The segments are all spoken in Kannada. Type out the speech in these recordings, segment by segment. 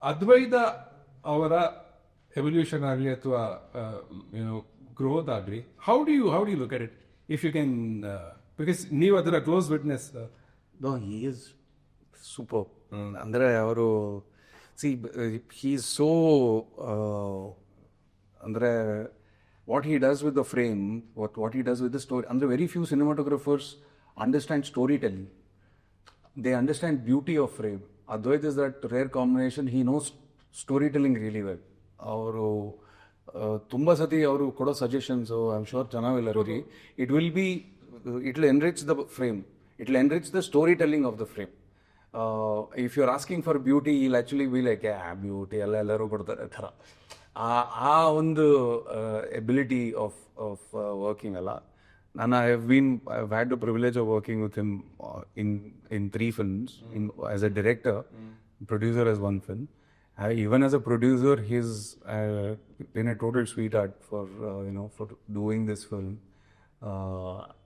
ಅದ್ವೈತ ಅವರ ಎವಲ್ಯೂಷನ್ ಆಗಲಿ ಅಥವಾ ಗ್ರೋತ್ ಆಗಲಿ, how do you look at it if you can, because ನೀವು ಅದರ close witness. No, he is super. ಅಂದರೆ ಅವರು ಹಿ ಈಸ್ ಸೋ, ಅಂದರೆ what he does with the frame, what he does with the story. And very few cinematographers understand storytelling. They understand beauty of frame. Advait is that rare combination. He knows storytelling really well. ಅವರು ತುಂಬ ಸತಿ ಅವರು ಕೊಡೋ ಸಜೆಷನ್ಸು ಐ ಆಮ್ ಶೋರ್ ಜನ will agree. It will enrich the frame, it will enrich the story telling of the frame. If you are asking for beauty, ಇಲ್ ಆ್ಯಕ್ಚುಲಿ ವಿ ಲೈಕ್ ಬ್ಯೂಟಿ ಎಲ್ಲರೂ ಕೊಡ್ತಾರೆ ಥರ. ಆ ಒಂದು ಎಬಿಲಿಟಿ ಆಫ್ ವರ್ಕಿಂಗ್ ಅಲ್ಲ. I've had the privilege of working with him in 3 films, as a director, producer as 1 film. Even as a producer, he's been a total sweetheart for doing this film.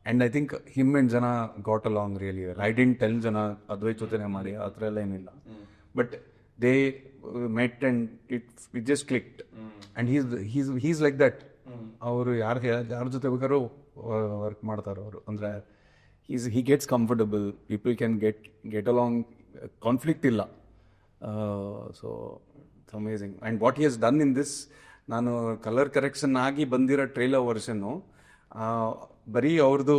And I think him and Jana got along really well. I didn't tell Jana Advait jotene ಮಾಡಿ ಆ ಥರ ಎಲ್ಲ ಏನಿಲ್ಲ, but they met and it just clicked. And he's like that. ಅವರು ಯಾರ ಜೊತೆ ಬೇಕಾದ್ರೂ ವರ್ಕ್ ಮಾಡ್ತಾರೆ ಅವರು. ಅಂದರೆ he gets comfortable, people can get along, conflict ಇಲ್ಲ. So it's amazing. And what he has done in this, ನಾನು ಕಲರ್ ಕರೆಕ್ಷನ್ ಆಗಿ ಬಂದಿರೋ ಟ್ರೇಲರ್ ವರ್ಷನ್ನು ಬರೀ ಅವ್ರದ್ದು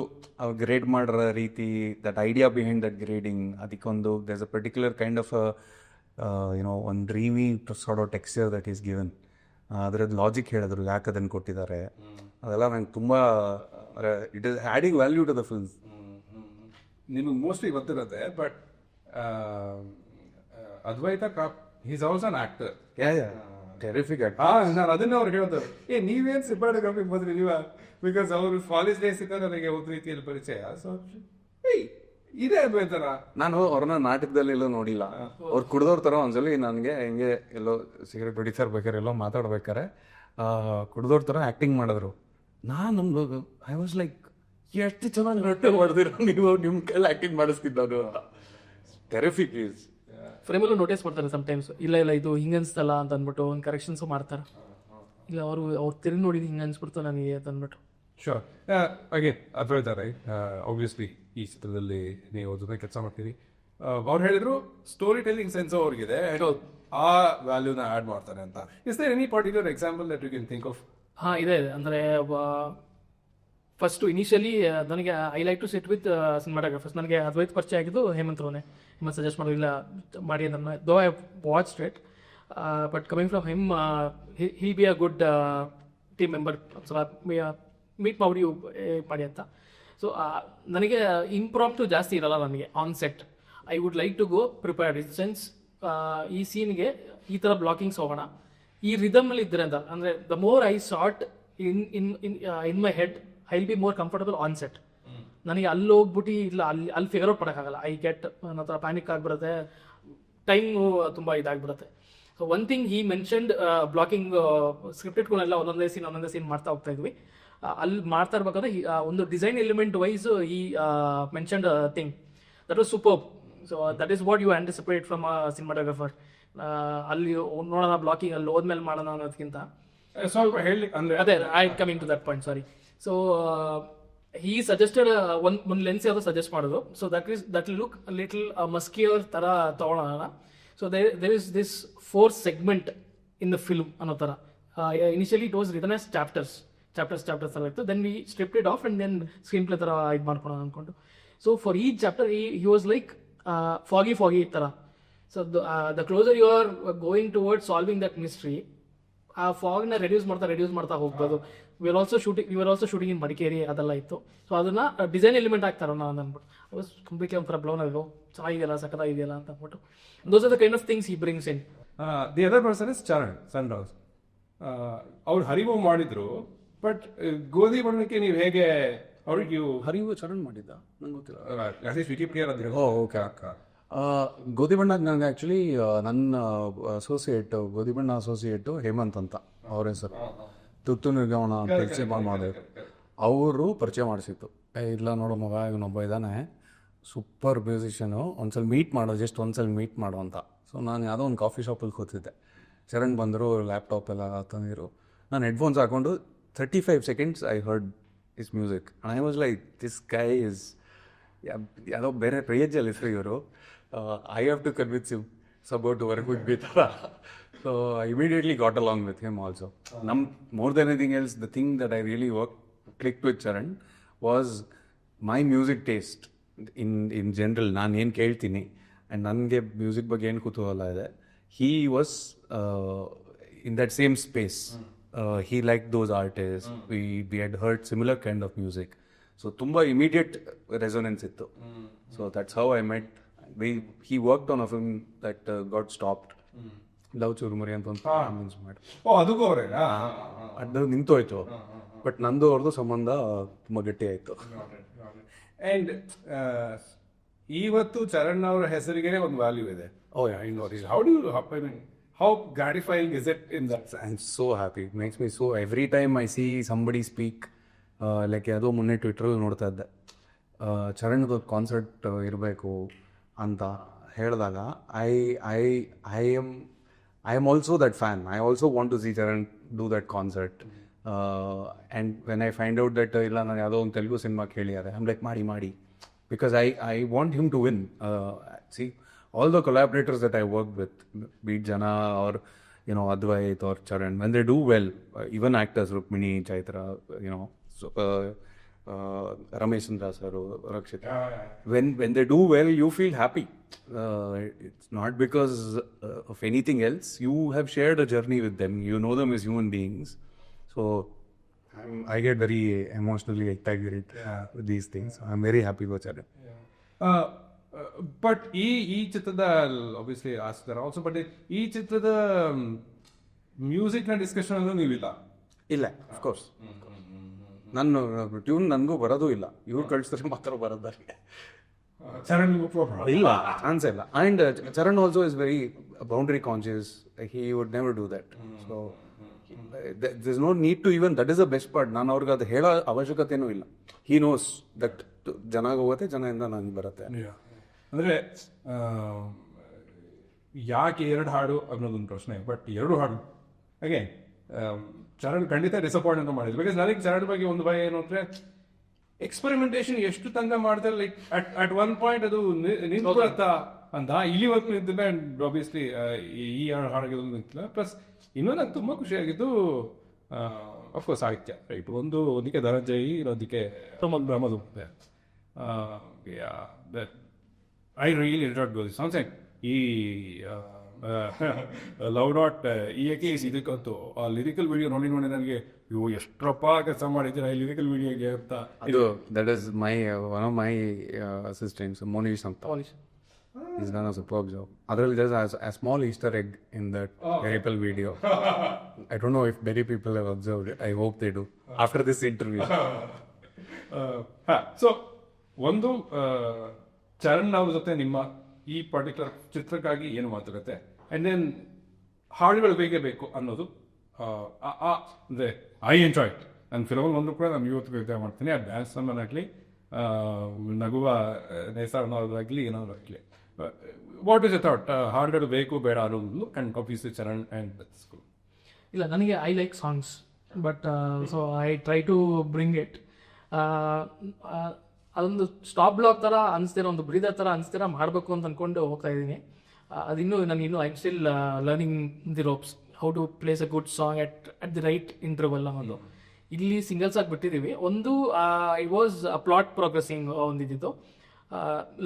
ಗ್ರೇಡ್ ಮಾಡಿರೋ ರೀತಿ, that idea behind that grading, ಅದಕ್ಕೊಂದು there is a particular kind of ಒಂದು dreamy sort of texture that is given. ಅದರದ್ದು ಲಾಜಿಕ್ ಹೇಳಿದ್ರು ಯಾಕೆ ಅದನ್ನು ಕೊಟ್ಟಿದ್ದಾರೆ, ಅದೆಲ್ಲ ನಂಗೆ ತುಂಬ it is adding value to the film. ನಿಮಗೆ ಮೋಸ್ಟ್ಲಿ ಗೊತ್ತಿರುತ್ತೆ, but Advaita is also an actor. Terrific ನಾನು ಅದನ್ನೇ ಅವ್ರು ಹೇಳ್ತಾರೆ, ನೀವೇನು ಸಿನಿಮಾಟೋಗ್ರಫಿಗೆ ಬಂದ್ರಿ ನೀವು, ಬಿಕಾಸ್ ಅವರು ಕಾಲೇಜ್ ಡೇಸ್ ಇದ್ದ ನನಗೆ ಒಂದು ರೀತಿಯಲ್ಲಿ ಪರಿಚಯ. ಸೊ ಇದೇ ಅದ್ವೈತರ. ನಾನು ಅವ್ರನ್ನ ನಾಟಕದಲ್ಲಿ ಎಲ್ಲೋ ನೋಡಿಲ್ಲ. ಅವ್ರು ಕುಡ್ದವ್ರ ಥರ ಒಂದ್ಸಲಿ ನನಗೆ ಹೆಂಗೆ ಎಲ್ಲೋ ಸಿಗರೇಟ್ ಹೊಡಿತಾ ಇರ್ಬೇಕಾರೆ, ಎಲ್ಲೋ ಮಾತಾಡ್ಬೇಕಾರೆ ಕುಡ್ದವ್ರ ಥರ ಆ್ಯಕ್ಟಿಂಗ್ ಮಾಡಿದ್ರು. ನಮ್ದು ಐ ವಾಸ್ ಲೈಕ್, ಎಷ್ಟು ಚೆನ್ನಾಗಿ ರೊಟ್ಟೆ ಹೊಡೆದಿರೋ ನೀವು, ನಿಮ್ಮ ಕೈಲಿ ಆ್ಯಕ್ಟಿಂಗ್ ಮಾಡಿಸ್ತಿದ್ದದು ಅಂತ. Terrific is. ಫ್ರೇಮಲ್ಲೂ ನೋಟಿಸ್ ಮಾಡ್ತಾರೆ ಸಮಟೈಮ್ಸ್, ಇಲ್ಲ ಇದು ಹಿಂಗೆ ಅನ್ಸ್ತಲ್ಲ ಅಂತ ಅಂದ್ಬಿಟ್ಟು ಒಂದು ಕರೆಕ್ಷನ್ಸು ಮಾಡ್ತಾರೆ. ಇಲ್ಲ ಅವ್ರು ತಿರುಗಿ ನೋಡಿ ಹಿಂಗೆ ಅನ್ಸ್ಬಿಡ್ತು ನನಗೆ ಅಂತ ಅಂದ್ಬಿಟ್ಟು. ಶೋರ್. ಅಗೇನ್ ಅದ್ವೈತ ರೈಟ್, ಆಬ್ವಿಯಸ್ಲಿ ಈ ಚಿತ್ರದಲ್ಲಿ ನೀವು ಜೊತೆ ಕೆಲಸ ಮಾಡ್ತೀರಿ. ಅವ್ರು ಹೇಳಿದ್ರು ಸ್ಟೋರಿ ಟೆಲ್ಲಿಂಗ್ ಸೆನ್ಸ್ ಅವ್ರಿಗಿದೆ, ಆ ವ್ಯಾಲ್ಯೂನ ಆ್ಯಡ್ ಮಾಡ್ತಾರೆ ಅಂತ. Is there any particular example that you can think of? ಇದೆ. ಅಂದರೆ ಫಸ್ಟು ಇನಿಷಿಯಲಿ ನನಗೆ I like to sit with cinematographers. ನನಗೆ ಅದ್ವೈತ್ ಪರಿಚಯ ಆಗಿದ್ದು ಹೇಮಂತ್ ಸಜೆಸ್ಟ್ ಮಾಡೋದಿಲ್ಲ ಮಾಡಿ ಅಂತ. Though I watched it, but coming from him, he be a good team member, meet ಮಾಡಿ ಅಂತ. ಸೊ ನನಗೆ ಇಂಪ್ರಾಂಪ್ಟು ಜಾಸ್ತಿ ಇರಲ್ಲ ನನಗೆ on set. I would like to go prepared in sense, ಈ ಸೀನ್ಗೆ ಈ ಥರ ಬ್ಲಾಕಿಂಗ್ಸ್ ಹೋಗೋಣ, ಈ ರಿದಮಲ್ಲಿ ಇದ್ರೆ ಅಂತ. ಅಂದರೆ the more I shot in my head, I will be more comfortable on set. ನನಗೆ ಅಲ್ಲಿ ಹೋಗ್ಬಿಟ್ಟು ಇಲ್ಲ ಅಲ್ಲಿ ಫಿಗರ್ ಔಟ್ ಮಾಡೋಕ್ಕಾಗಲ್ಲ. ಐ ಗೆಟ್ ನನ್ನ ಹತ್ರ ಪ್ಯಾನಿಕ್ ಆಗಿಬಿಡುತ್ತೆ, ಟೈಮು ತುಂಬ ಇದಾಗ್ಬಿಡುತ್ತೆ. So one thing he mentioned, blocking ಸ್ಕ್ರಿಪ್ಟೆಡ್ಗಳನ್ನೆಲ್ಲ ಒಂದೊಂದೇ ಸೀನ್ ಮಾಡ್ತಾ ಹೋಗ್ತಾ ಇದ್ವಿ. ಅಲ್ಲಿ ಮಾಡ್ತಾ ಇರ್ಬೇಕಾದ್ರೆ ಒಂದು ಡಿಸೈನ್ ಎಲಿಮೆಂಟ್ ವೈಸ್ ಈ mentioned thing that was super. So that is what you anticipate from a cinematographer. ಅಲ್ಲಿ ನೋಡೋಣ ಬ್ಲಾಕಿಂಗ್ ಅಲ್ಲಿ ಹೋದ್ಮೇಲೆ ಮಾಡೋಣ ಅನ್ನೋದಕ್ಕಿಂತ ಸ್ವಲ್ಪ ಹೇಳಿ ಅಂದರೆ ಅದೇ I coming to that point, sorry. So he suggested ಒಂದು ಲೆನ್ಸ್ ಯಾವುದು ಸಜೆಸ್ಟ್ ಮಾಡೋದು. So that look little muskier ಥರ ತೊಗೊಳೋಣ. So there is this 4 segment in the film ಅನ್ನೋ ಥರ. Initially it was written as chapters ಥರ ಇತ್ತು. Then we stripped it off and then screenplay ಥರ ಇದು ಮಾಡ್ಕೊಳೋಣ ಅಂದ್ಕೊಂಡು. So for each chapter he was like foggy ಥರ. So the closer you are going towards solving that mystery, ಆ ಫಾಗ್ನ ರೆಡ್ಯೂಸ್ ಮಾಡ್ತಾ ಹೋಗ್ಬೋದು. We are also shooting in Madikeri, ಅದೆಲ್ಲ ಇತ್ತು. ಸೊ ಅದನ್ನ ಡಿಸೈನ್ ಎಲಿಮೆಂಟ್ ಆಗ್ತಾರೋ ನಾನು ಅಂದ್ಬಿಟ್ಟು ಐ ವಾಸ್ ಕಂಪ್ಲೀಟ್ಲಿ ಒಂಥರ ಬ್ಲೌನ್ ಆಗೋ ಚೆನ್ನಾಗಿದೆಯಲ್ಲ, ಸಖತ್ತಾಗಿದೆಯಲ್ಲ ಅಂತ ಅಂದ್ಬಿಟ್ಟು. Those are the kind of things he brings in. The other person is Charan ಸನ್ರೌಸ್. ಅವ್ರು ಹರಿವು ಮಾಡಿದ್ರು, ಬಟ್ ಗೋಧಿ ಬಣ್ಣಕ್ಕೆ ನೀವು ಹೇಗೆ ಅವ್ರಿಗೆ ಹರಿವು ಚರಣ್ ಮಾಡಿದ್ದ ನಂಗೆ ಗೊತ್ತಿಲ್ಲ. ವಿಕಿಪೀಡಿಯಾ ಅಂದ್ರೆ ಓಕೆ ಅಕ್ಕ. ಗೋಧಿ ಬಣ್ಣ ನನಗೆ ಆ್ಯಕ್ಚುಲಿ ನನ್ನ ಅಸೋಸಿಯೇಟ್, ಗೋಧಿ ಬಣ್ಣ ಅಸೋಸಿಯೇಟು ಹೇಮಂತ್ ಅಂತ ಅವ್ರ ಹೆಸರು, ತುತ್ತು ನಿರ್ಗಮನ ಪರಿಚಯ ಮಾಡಿದ್ರು. ಅವರು ಪರಿಚಯ ಮಾಡಿಸಿತ್ತು. ಇಲ್ಲ ನೋಡು ಮಗ, ಇವನೊಬ್ಬ ಇದ್ದಾನೆ ಸೂಪರ್ ಮ್ಯೂಸಿಷಿಯನು, ಒಂದ್ಸಲ ಮೀಟ್ ಮಾಡೋ ಅಂತ. ಸೊ ಸೊ ನಾನು ಯಾವುದೋ ಒಂದು ಕಾಫಿ ಶಾಪಲ್ಲಿ ಕೂತಿದ್ದೆ, ಚರಣ್ ಬಂದರು, ಲ್ಯಾಪ್ಟಾಪ್ ಎಲ್ಲ ತಂದಿರು, ನಾನು ಹೆಡ್ಫೋನ್ಸ್ ಹಾಕೊಂಡು 35 seconds I heard is music and I was like this guy is ಯಾವುದೋ ಬೇರೆ ರೇಂಜಲ್ಲಿ ಇದ್ರು ಇವರು, I have to convince him support to work with me ಥರ. So I immediately got along with him also. More than anything else, the thing that I really clicked with Charan was my music taste in general. ನಾನು ಏನು ಕೇಳ್ತೀನಿ ಆ್ಯಂಡ್ ನನಗೆ ಮ್ಯೂಸಿಕ್ ಬಗ್ಗೆ ಏನು ಕುತೂಹಲ ಇದೆ, he was in that same space. He liked those artists. We had heard similar kind of music. So tumba immediate resonance ittu. So that's how I met. He worked on a film that got stopped. Love Churumari ಅಂತ ಒಂದು announce ಮಾಡಿ. ಅದಕ್ಕೂ ಅವರೇನಾ? ಅದು ನಿಂತೋಯ್ತು, ಬಟ್ ನಂದು ಅವ್ರದ್ದು ಸಂಬಂಧ ತುಂಬ ಗಟ್ಟಿ ಆಯಿತು. ಆ್ಯಂಡ್ ಇವತ್ತು ಚರಣ್ ಅವರ ಹೆಸರಿಗೆ ಒಂದು ವ್ಯಾಲ್ಯೂ ಇದೆ. Oh yeah, I know. How do you, I mean, how gratifying is it in that sense? I'm so happy. It makes me so, every time I see somebody speak, like ಯಾವುದೋ ಮೊನ್ನೆ ಟ್ವಿಟ್ರಲ್ಲಿ ನೋಡ್ತಾ ಇದ್ದೆ, ಚರಣ್ದು ಕಾನ್ಸರ್ಟ್ ಇರಬೇಕು ಅಂತ ಹೇಳಿದಾಗ I am also that fan. I also want to see Charan do that concert. And when I find out that ಇಲ್ಲ ನಾನು ಯಾವುದೋ ಒಂದು ತೆಲುಗು ಸಿನಿಮಾ ಕೇಳಿದ್ದಾರೆ, ಐಮ್ ಲೈಕ್ ಮಾಡಿ because I want him to win. See, all the collaborators that I worked with, be it Jana or Advait or Charan, when they do well, even actors Rukmini, Chaitra, so, Ramesh Chandra sir, Rakshita, when they do well, you feel happy. It's not because of anything else. You have shared a journey with them. You know them as human beings. So I get very emotionally excited with these things. I'm very happy for Charan. But ಈ ಚಿತ್ರದ ಆಬ್ವಿಯಸ್ಲಿ ಆಸ್ಕರ್ ಆಲ್ಸೋ, ಬಟ್ ಈ ಚಿತ್ರದ ಮ್ಯೂಸಿಕ್ನ ಡಿಸ್ಕಷನ್ ಅಲ್ಲೂ ನೀವಿಲ್ಲ? ಇಲ್ಲ, ಅಫ್ಕೋರ್ಸ್. ನಾನು ಟ್ಯೂನ್ ನನಗೂ ಬರೋದು ಇಲ್ಲ, ಇವ್ರು ಕಳಿಸಿದ್ರೆ ಮಾತ್ರ ಬರೋದಾಗೆ. ಚರಣ್ ಇಲ್ಲ, ಚಾನ್ಸ್ ಇಲ್ಲ. And Charan also is very boundary conscious. He would never do that. So there is no need to even, that is the best part. ನಾನು ಅವ್ರಿಗೆ ಅದು ಹೇಳೋ ಅವಶ್ಯಕತೆನೂ ಇಲ್ಲ. ಹಿ ನೋಸ್ ದಟ್ ಜನ ಹೋಗುತ್ತೆ, ಜನದಿಂದ ನನಗೆ ಬರುತ್ತೆ. ಅಂದರೆ ಯಾಕೆ 2 ಹಾಡು ಅನ್ನೋದೊಂದು ಪ್ರಶ್ನೆ. ಬಟ್ 2 ಹಾಡು ಹಾಗೆ ಚರಣ್ ಖಂಡಿತ ಡಿಸಪಾಯಿಂಟ್ ಮಾಡಿದ್ರು. ಬಿಕಾಸ್ ನನಗೆ ಚರಣ್ ಬಗ್ಗೆ ಒಂದು ಭಯ ಏನು ಅಂದರೆ, ಎಕ್ಸ್ಪೆರಿಮೆಂಟೇಷನ್ ಎಷ್ಟು ತಂಗ ಮಾಡ್ತಾರೆ, ಲೈಕ್ ಅಟ್ ಒನ್ ಪಾಯಿಂಟ್ ಅದು ನಿಂತ್ಕೊಳತ್ತಾ ಅಂತ. ಇಲ್ಲಿವರೆಗೂ ನಿಂತಿಲ್ಲ. ಆ್ಯಂಡ್ ಆಬ್ವಿಯಸ್ಲಿ ಈ 2 ಹಾಡಿಗೆ ನಿಂತಿಲ್ಲ. ಪ್ಲಸ್ ಇನ್ನೂ ನಂಗೆ ತುಂಬ ಖುಷಿಯಾಗಿದ್ದು ಅಫ್ಕೋರ್ಸ್ ಸಾಹಿತ್ಯ, ರೈಟ್. ಒಂದಕ್ಕೆ ಧನಂಜಯ್, ಇನ್ನೊಂದಕ್ಕೆ ಬ್ರಹ್ಮದು. I really enjoyed those songs. ಈ ಲವ್ ನಾಟ್ EAKs ಇದಕ್ಕಂತೂ ಆ ಲಿರಿಕಲ್ ವಿಡಿಯೋ ನೋಡಿ ನನಗೆ ಇವು ಎಷ್ಟಪ್ಪ ಕೆಲಸ ಮಾಡಿದ್ದೀರಾ ಈ ಲಿರಿಕಲ್ ವಿಡಿಯೋಗೆ ಅಂತ. ಇದು that is my one of my assistants, Monish ಅಂತ. He's done a superb job. Adರಲ್ಲಿ there's a small Easter egg in that lyrical video. I don't know if many people have observed it. I hope they do after this interview. So ಒಂದು ಚರಣ್ ಅವ್ರ ಜೊತೆ ನಿಮ್ಮ ಈ ಪರ್ಟಿಕ್ಯುಲರ್ ಚಿತ್ರಕ್ಕಾಗಿ ಏನು ಮಾತುಕತೆ, ಆ್ಯಂಡ್ ದೆನ್ ಹಾಡುಗಳು ಬೇಕೇ ಬೇಕು ಅನ್ನೋದು. ಅಂದರೆ ಐ ಎಂಜಾಯ್ ಇಟ್. ನನ್ನ ಫಿಲಮಲ್ಲಿ ಒಂದು ಕೂಡ ನಾನು ಇವತ್ತು ಎಂಜಾಯ್ ಮಾಡ್ತೀನಿ. ಆ ಡ್ಯಾನ್ಸ್ ನಮ್ಮನ್ನಾಗಲಿ, ನಗುವ ನೇಸಾಡೋದಾಗಲಿ, ಏನಾದರೂ ಆಗಲಿ. What is a thought? ಹಾಡುಗಳು ಬೇಕು ಬೇಡ ಅನ್ನೋದು and obviously Charan and school. ಇಲ್ಲ, ನನಗೆ I like songs, but so I try to bring it. ಅದೊಂದು ಸ್ಟಾಪ್ ಬ್ಲಾಕ್ ಥರ ಅನಿಸ್ತೀರ, ಒಂದು ಬ್ರೀದರ್ ಥರ ಅನಿಸ್ತೀರ ಮಾಡಬೇಕು ಅಂತ ಅಂದ್ಕೊಂಡು ಹೋಗ್ತಾ ಇದ್ದೀನಿ. ಅದಿನ್ನೂ ನನಗಿನ್ನೂ I am still learning the ropes, how to place a good song at the right interval ಅನ್ನೋದು. ಇಲ್ಲಿ ಸಿಂಗಲ್ಸ್ ಆಗಿ ಬಿಟ್ಟಿದ್ದೀವಿ. ಒಂದು ಇಟ್ ವಾಸ್ ಪ್ಲಾಟ್ ಪ್ರೋಗ್ರೆಸಿಂಗ್ ಒಂದಿದ್ದು,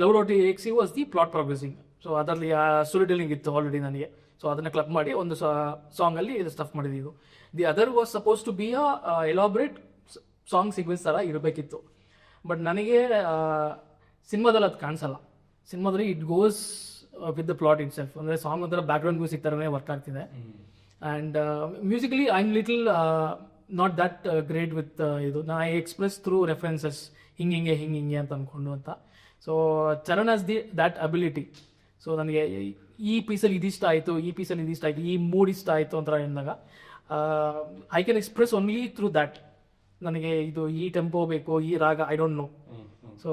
love dot EAKs was the plot progressing. So ಅದರಲ್ಲಿ ಸ್ಟೋರಿ ಟೆಲ್ಲಿಂಗ್ ಇತ್ತು ಆಲ್ರೆಡಿ ನನಗೆ. ಸೊ ಅದನ್ನು ಕ್ಲಬ್ ಮಾಡಿ ಒಂದು ಸಾಂಗಲ್ಲಿ ಇದು ಸ್ಟಫ್ ಮಾಡಿದ್ದು. The other was suppose to be elaborate song sequence ಥರ ಇರಬೇಕಿತ್ತು. ಬಟ್ ನನಗೆ ಸಿನಿಮಾದಲ್ಲಿ ಅದು ಕಾಣಿಸಲ್ಲ. ಸಿನಿಮಾದಲ್ಲಿ it goes with the plot it self. ಅಂದರೆ ಸಾಂಗ್ ಒಂಥರ ಬ್ಯಾಕ್ಗ್ರೌಂಡ್ ಮ್ಯೂಸಿಕ್ ಥರನೇ ವರ್ಕ್ ಆಗ್ತಿದೆ. And musically I am little not that great with ಇದು. ಐ ಎಕ್ಸ್ಪ್ರೆಸ್ ಥ್ರೂ ರೆಫರೆನ್ಸಸ್, ಹಿಂಗೆ ಅಂತ ಅಂದ್ಕೊಂಡು ಅಂತ. So Charan has that ability. So ನನಗೆ ಈ ಪೀಸಲ್ಲಿ ಇದಿಷ್ಟ ಆಯಿತು, ಈ ಪೀಸಲ್ಲಿ ಇದಿಷ್ಟ ಆಯಿತು, ಈ ಮೂಡ್ ಇಷ್ಟ ಆಯಿತು ಅಂತ ಎಂದಾಗ I can express only through that. ನನಗೆ ಇದು ಈ ಟೆಂಪೋ ಬೇಕು, ಈ ರಾಗ, ಐ ಡೋಂಟ್ ನೋ. ಸೊ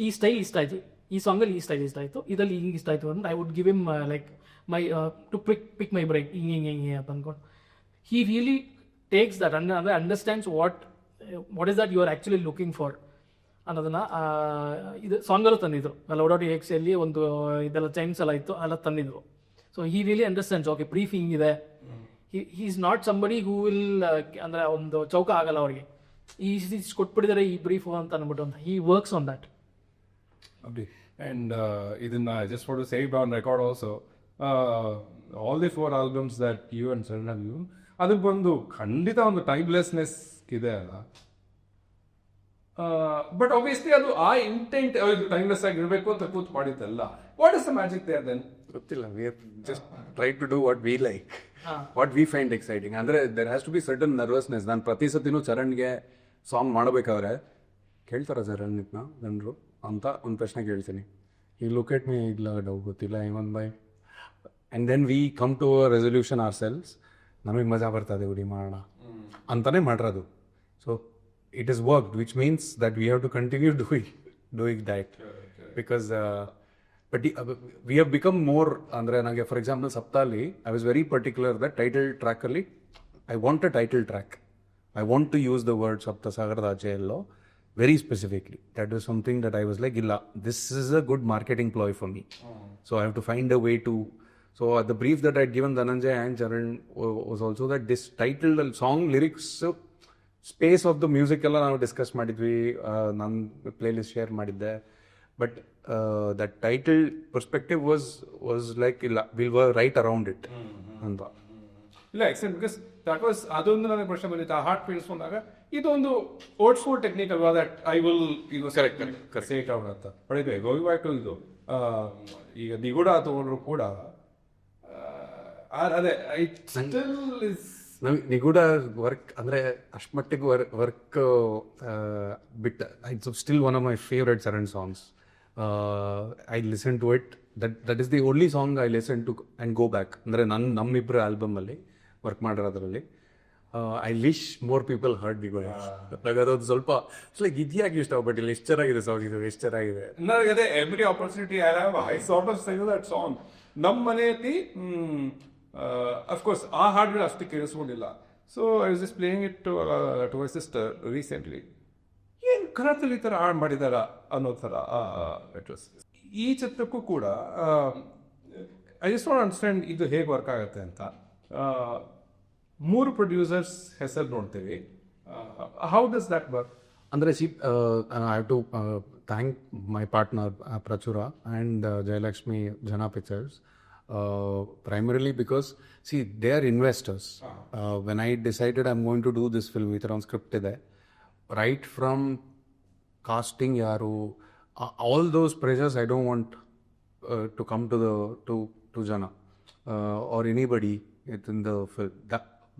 ಈ ಸ್ಟೈಲ್ ಇಷ್ಟ ಆಯ್ತು. ಈ ಸಾಂಗಲ್ಲಿ ಈ ಸ್ಟೈಲ್ ಇಷ್ಟ ಆಯಿತು, ಇದರಲ್ಲಿ ಹಿಂಗೆ ಇಷ್ಟ ಆಯಿತು ಅಂತ I would give him like my to pick my brain ಹಿಂಗೆ ಅಂತ ಅಂದ್ಕೊಂಡು he really takes that and understands what is that you are actually looking for ಅನ್ನೋದನ್ನ ಇದು ಸಾಂಗಲ್ಲೂ ತಂದಿದ್ರು. ಲೌಡೌಟ್ ಎಕ್ಸ್ ಅಲ್ಲಿ ಒಂದು ಇದೆಲ್ಲ ಚೈನ್ಸ್ ಎಲ್ಲ ಇತ್ತು, ಎಲ್ಲ ತಂದಿದ್ರು. So he really understands, okay brief ಹಿಂಗಿದೆ. He is not somebody who will ಅಂದರೆ ಒಂದು ಚೌಕ ಆಗಲ್ಲ ಅವ್ರಿಗೆ, ಈ ಕೊಟ್ಬಿಟ್ಟಿದ್ದಾರೆ ಈ ಬ್ರೀಫು ಅಂತ ಅಂದ್ಬಿಟ್ಟು ಅಂತ. ಹಿ ವರ್ಕ್ಸ್ ಆನ್ ದ್ಯಾಟ್. And ಇದನ್ನ just want to say it on record also, all the 4 albums that you and Saran have given, ಅದಕ್ಕೊಂದು ಖಂಡಿತ ಒಂದು ಟೈಮ್ಲೆಸ್ನೆಸ್ ಇದೆ ಅಲ್ಲ. ಬಟ್ ಆಬ್ವಿಯಸ್ಲಿ ಅದು ಆ ಇಂಟೆಂಟ್ ಟೈಮ್ಲೆಸ್ ಆಗಿರ್ಬೇಕು ಅಂತ ಕೂತ್ ಮಾಡಿದ್ದಲ್ಲ. What is the magic there then? ಗೊತ್ತಿಲ್ಲ. We are just try to do what we like, what we find exciting. ಅಂದ್ರೆ there has to be certain nervousness. ನಾನು ಪ್ರತಿ ಸತಿನೂ ಚರಣ್ಗೆ ಸಾಂಗ್ ಮಾಡಬೇಕಾದ್ರೆ ಕೇಳ್ತಾರ ಚರಣ್ನ ಜನರು ಅಂತ ಒಂದು ಪ್ರಶ್ನೆ ಕೇಳ್ತೀನಿ. ಈ ಲುಕ್ ಎಟ್ ಮೀ, ಇಲ್ಲ ಡೌ ಗೊತ್ತಿಲ್ಲ ಹೇಮಂತ್ ಬಾಯ್. And then we come to a resolution ourselves, ನಮಗೆ ಮಜಾ ಬರ್ತದೆ ಹುಡಿ ಮಾಡೋಣ ಅಂತಾನೆ ಮಾಡಿರೋದು. So it is worked, which means that we have to continue doing that because but we have become more. ಅಂದರೆ ನನಗೆ ಫಾರ್ ಎಕ್ಸಾಂಪಲ್ ಸಪ್ತಾಲಿ I was very particular that title ಟ್ರ್ಯಾಕಲ್ಲಿ I want a title track. I want to use the word Sapta ಸಾಗರದ ಆಚೆ ಎಲ್ಲೋ very specifically. That was something that I was like, illa, this is a good marketing ploy for me. So I have to find a way to. So the brief that I'd given Dhananjay and Charan was also that this title, the song lyrics, space of the music ಎಲ್ಲ ನಾವು ಡಿಸ್ಕಸ್ ಮಾಡಿದ್ವಿ, ನನ್ನ ಪ್ಲೇಲಿಸ್ಟ್ ಶೇರ್ ಮಾಡಿದ್ದೆ. But that title perspective was like ಇಲ್ಲ, will were right around it ಅಂತ. ಇಲ್ಲ ಎಕ್ಸೆಪ್ಟ್ ಬಿಕಾಸ್ ದಟ್ ವಾಸ್, ಅದೊಂದು ನನಗೆ ಪ್ರಶ್ನೆ ಬಂದಿತ್ತು ಆ ಹಾರ್ಟ್ ಪೀಳಿಸ್ಕೊಂಡಾಗ. ಇದೊಂದು ಓಲ್ಡ್ ಸ್ಕೂಲ್ ಟೆಕ್ನಿಕ್ ಅಲ್ವಾ, that I will say it out ಅಂತ. ಬಟ್ ಇದು ಗೋಯಿಂಗ್ ಬ್ಯಾಕ್ ಟು ಇದು ಈಗ ನಿಗೂಢ ತಗೊಂಡ್ರು ಕೂಡ ಅದೇ ಇಟ್ ಸ್ಟಿಲ್ ಇಸ್ ನಿಗೂಢ ವರ್ಕ್ ಅಂದರೆ ಅಷ್ಟು ಮಟ್ಟಿಗೆ ವರ್ಕ್ ಬಿಟ್. It's still one of my favourite ಸರಣ್ songs. I listen to it. That is the only song I listen to and go back. ಅಂದರೆ ನಮ್ಮಿಬ್ಬರು ಆಲ್ಬಮಲ್ಲಿ ವರ್ಕ್ ಮಾಡಿರೋದ್ರಲ್ಲಿ I wish more people heard the ಗೋಯ್. ಅದೊಂದು ಸ್ವಲ್ಪ ಲೈಕ್ ಇದ್ಯಾಗಿ ಇಷ್ಟಪಟ್ಟಿಲ್ಲ, ಎಷ್ಟು ಚೆನ್ನಾಗಿದೆ ಸಾಂಗ್ ಇದು, ಎಷ್ಟು ಚೆನ್ನಾಗಿದೆ. ನನಗೆ ಅದೇ every opportunity I have I sort of sing that song. ನಮ್ಮ ಮನೆಯಲ್ಲಿ ಅಫ್ಕೋರ್ಸ್ ಆ ಹಾಡುಗಳು ಅಷ್ಟು ಕೇಳಿಸ್ಕೊಂಡಿಲ್ಲ. So I was just playing it to my sister recently. ಏನು ಕನ್ನಡದಲ್ಲಿ ಈ ಥರ ಹಾಡು ಮಾಡಿದಾರ ಅನ್ನೋ ಥರ ಇಟ್ ವಾಸ್. ಈ ಚಿತ್ರಕ್ಕೂ ಕೂಡ ಐ ಜಸ್ಟ್ ವಾಂಟ್ ಅಂಡರ್ಸ್ಟ್ಯಾಂಡ್ ಇದು ಹೇಗೆ ವರ್ಕ್ ಆಗುತ್ತೆ ಅಂತ. 3 ಪ್ರೊಡ್ಯೂಸರ್ಸ್ ಹೆಸರು ನೋಡ್ತೀವಿ. How does that work? ಅಂದರೆ I have to thank my partner Prachura and Jayalakshmi ಜನ pictures primarily because see they are investors. When I decided I'm going to do this film, ಈ ಥರ ಒಂದು ಸ್ಕ್ರಿಪ್ಟ್ ಇದೆ, right from casting ಯಾರು, all those pressures I don't want to come to Jana or anybody in the film.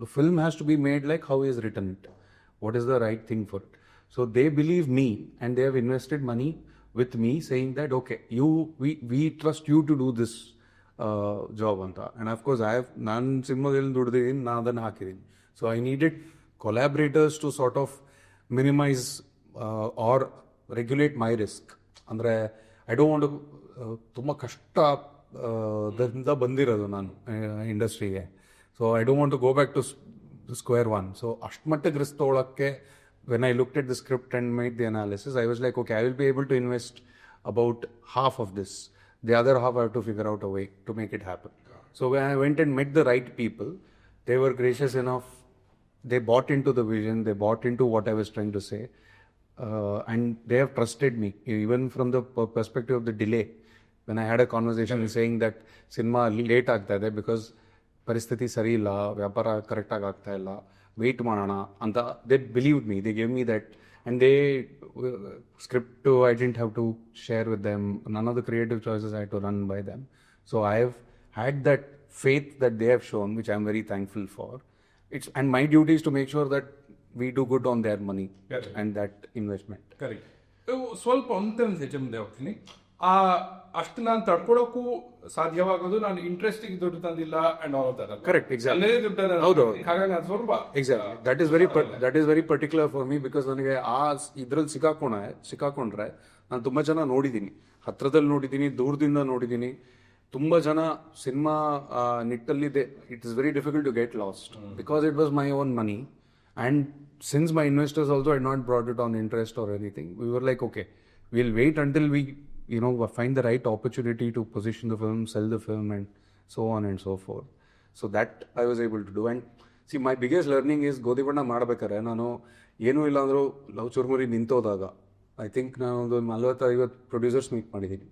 The film has to be made like how he has written it. What is the right thing for it? So they believe me and they have invested money with me, saying that okay, we trust you to do this job ಅಂತ. ಆ್ಯಂಡ್ ಅಫ್ಕೋರ್ಸ್ ನಾನು ಸಿನಿಮಾದಲ್ಲಿ ದುಡ್ದಿದ್ದೀನಿ, ನಾನು ಅದನ್ನು ಹಾಕಿದ್ದೀನಿ. So I needed collaborators to sort of minimise or regulate my risk. ಅಂದರೆ ಐ ಡೋಂಟ್ ವಾಂಟ್ ತುಂಬ ಕಷ್ಟದಿಂದ ಬಂದಿರೋದು ನಾನು ಇಂಡಸ್ಟ್ರಿಗೆ. So I don't want to go back to square one. So ಅಷ್ಟು ಮಟ್ಟಿಗೆ ರಿಸ್ಕ್ ತೊಗೊಳಕ್ಕೆ when I looked at the script and made the analysis, I was like okay, I will be able to invest about half of this. The other half I have to figure out a way to make it happen. So when I went and met the right people, they were gracious enough. They bought into the vision. They bought into what I was trying to say. And they have trusted me, even from the perspective of the delay. When I had a conversation saying that cinema late ಆಗ್ತಾ ಇದೆ because ಪರಿಸ್ಥಿತಿ ಸರಿ ಇಲ್ಲ, ವ್ಯಾಪಾರ ಕರೆಕ್ಟಾಗಿ ಆಗ್ತಾ ಇಲ್ಲ, ವೆಯ್ಟ್ ಮಾಡೋಣ ಅಂತ, they believed me. They gave me that. And they script I didn't have to share with them. None of the creative choices I had to run by them. So I have had that faith that they have shown, which I'm very thankful for. And my duty is to make sure that we do good on their money. Correct. And that investment. Correct. ಸ್ವಲ್ಪ ಅಂತ ಹೆಜ್ಜೆ ಮುಂದೆ ಹೋಗ್ತೀನಿ. ಅಷ್ಟು ನಾನು ತಡ್ಕೊಳಕ್ಕೂ ಸಾಧ್ಯವಾಗೋದು ನಾನು ಇಂಟ್ರೆಸ್ಟಿಂಗ್ ದುಡ್ಡು ತಂದಿಲ್ಲ and all of that. Correct, exactly. ಹೌದು, ಹಾಗಾಗಿ ಅದು ಸ್ವಲ್ಪ exactly that is very particular for me. Because ನನಗೆ ಆ ಇದ್ರಲ್ಲಿ ಸಿಕ್ಕಾಕೊಂಡ್ರೆ ನಾನು ತುಂಬ ಜನ ನೋಡಿದ್ದೀನಿ. ಹತ್ರದಲ್ಲಿ ನೋಡಿದ್ದೀನಿ, ದೂರದಿಂದ ನೋಡಿದ್ದೀನಿ. ತುಂಬ ಜನ ಸಿನಿಮಾ ನಿಟ್ಟಲ್ಲಿ it is very difficult to get lost because it was my own money. And since my investors also I not brought it on interest or anything, we were like okay, will wait until we find the right opportunity to position the film, sell the film, and so on and so forth. So that I was able to do. And see, my biggest learning is ಗೋಧಿ ಬಣ್ಣ ಮಾಡ್ಬೇಕಾರೆ ನಾನು ಏನೂ ಇಲ್ಲ ಅಂದರೂ ಲವ್ ಚುರ್ಮುರಿ ನಿಂತೋದಾಗ ಐ ಥಿಂಕ್ ನಾನು ಒಂದು 40-50 ಪ್ರೊಡ್ಯೂಸರ್ಸ್ ಮೀಟ್ ಮಾಡಿದ್ದೀನಿ.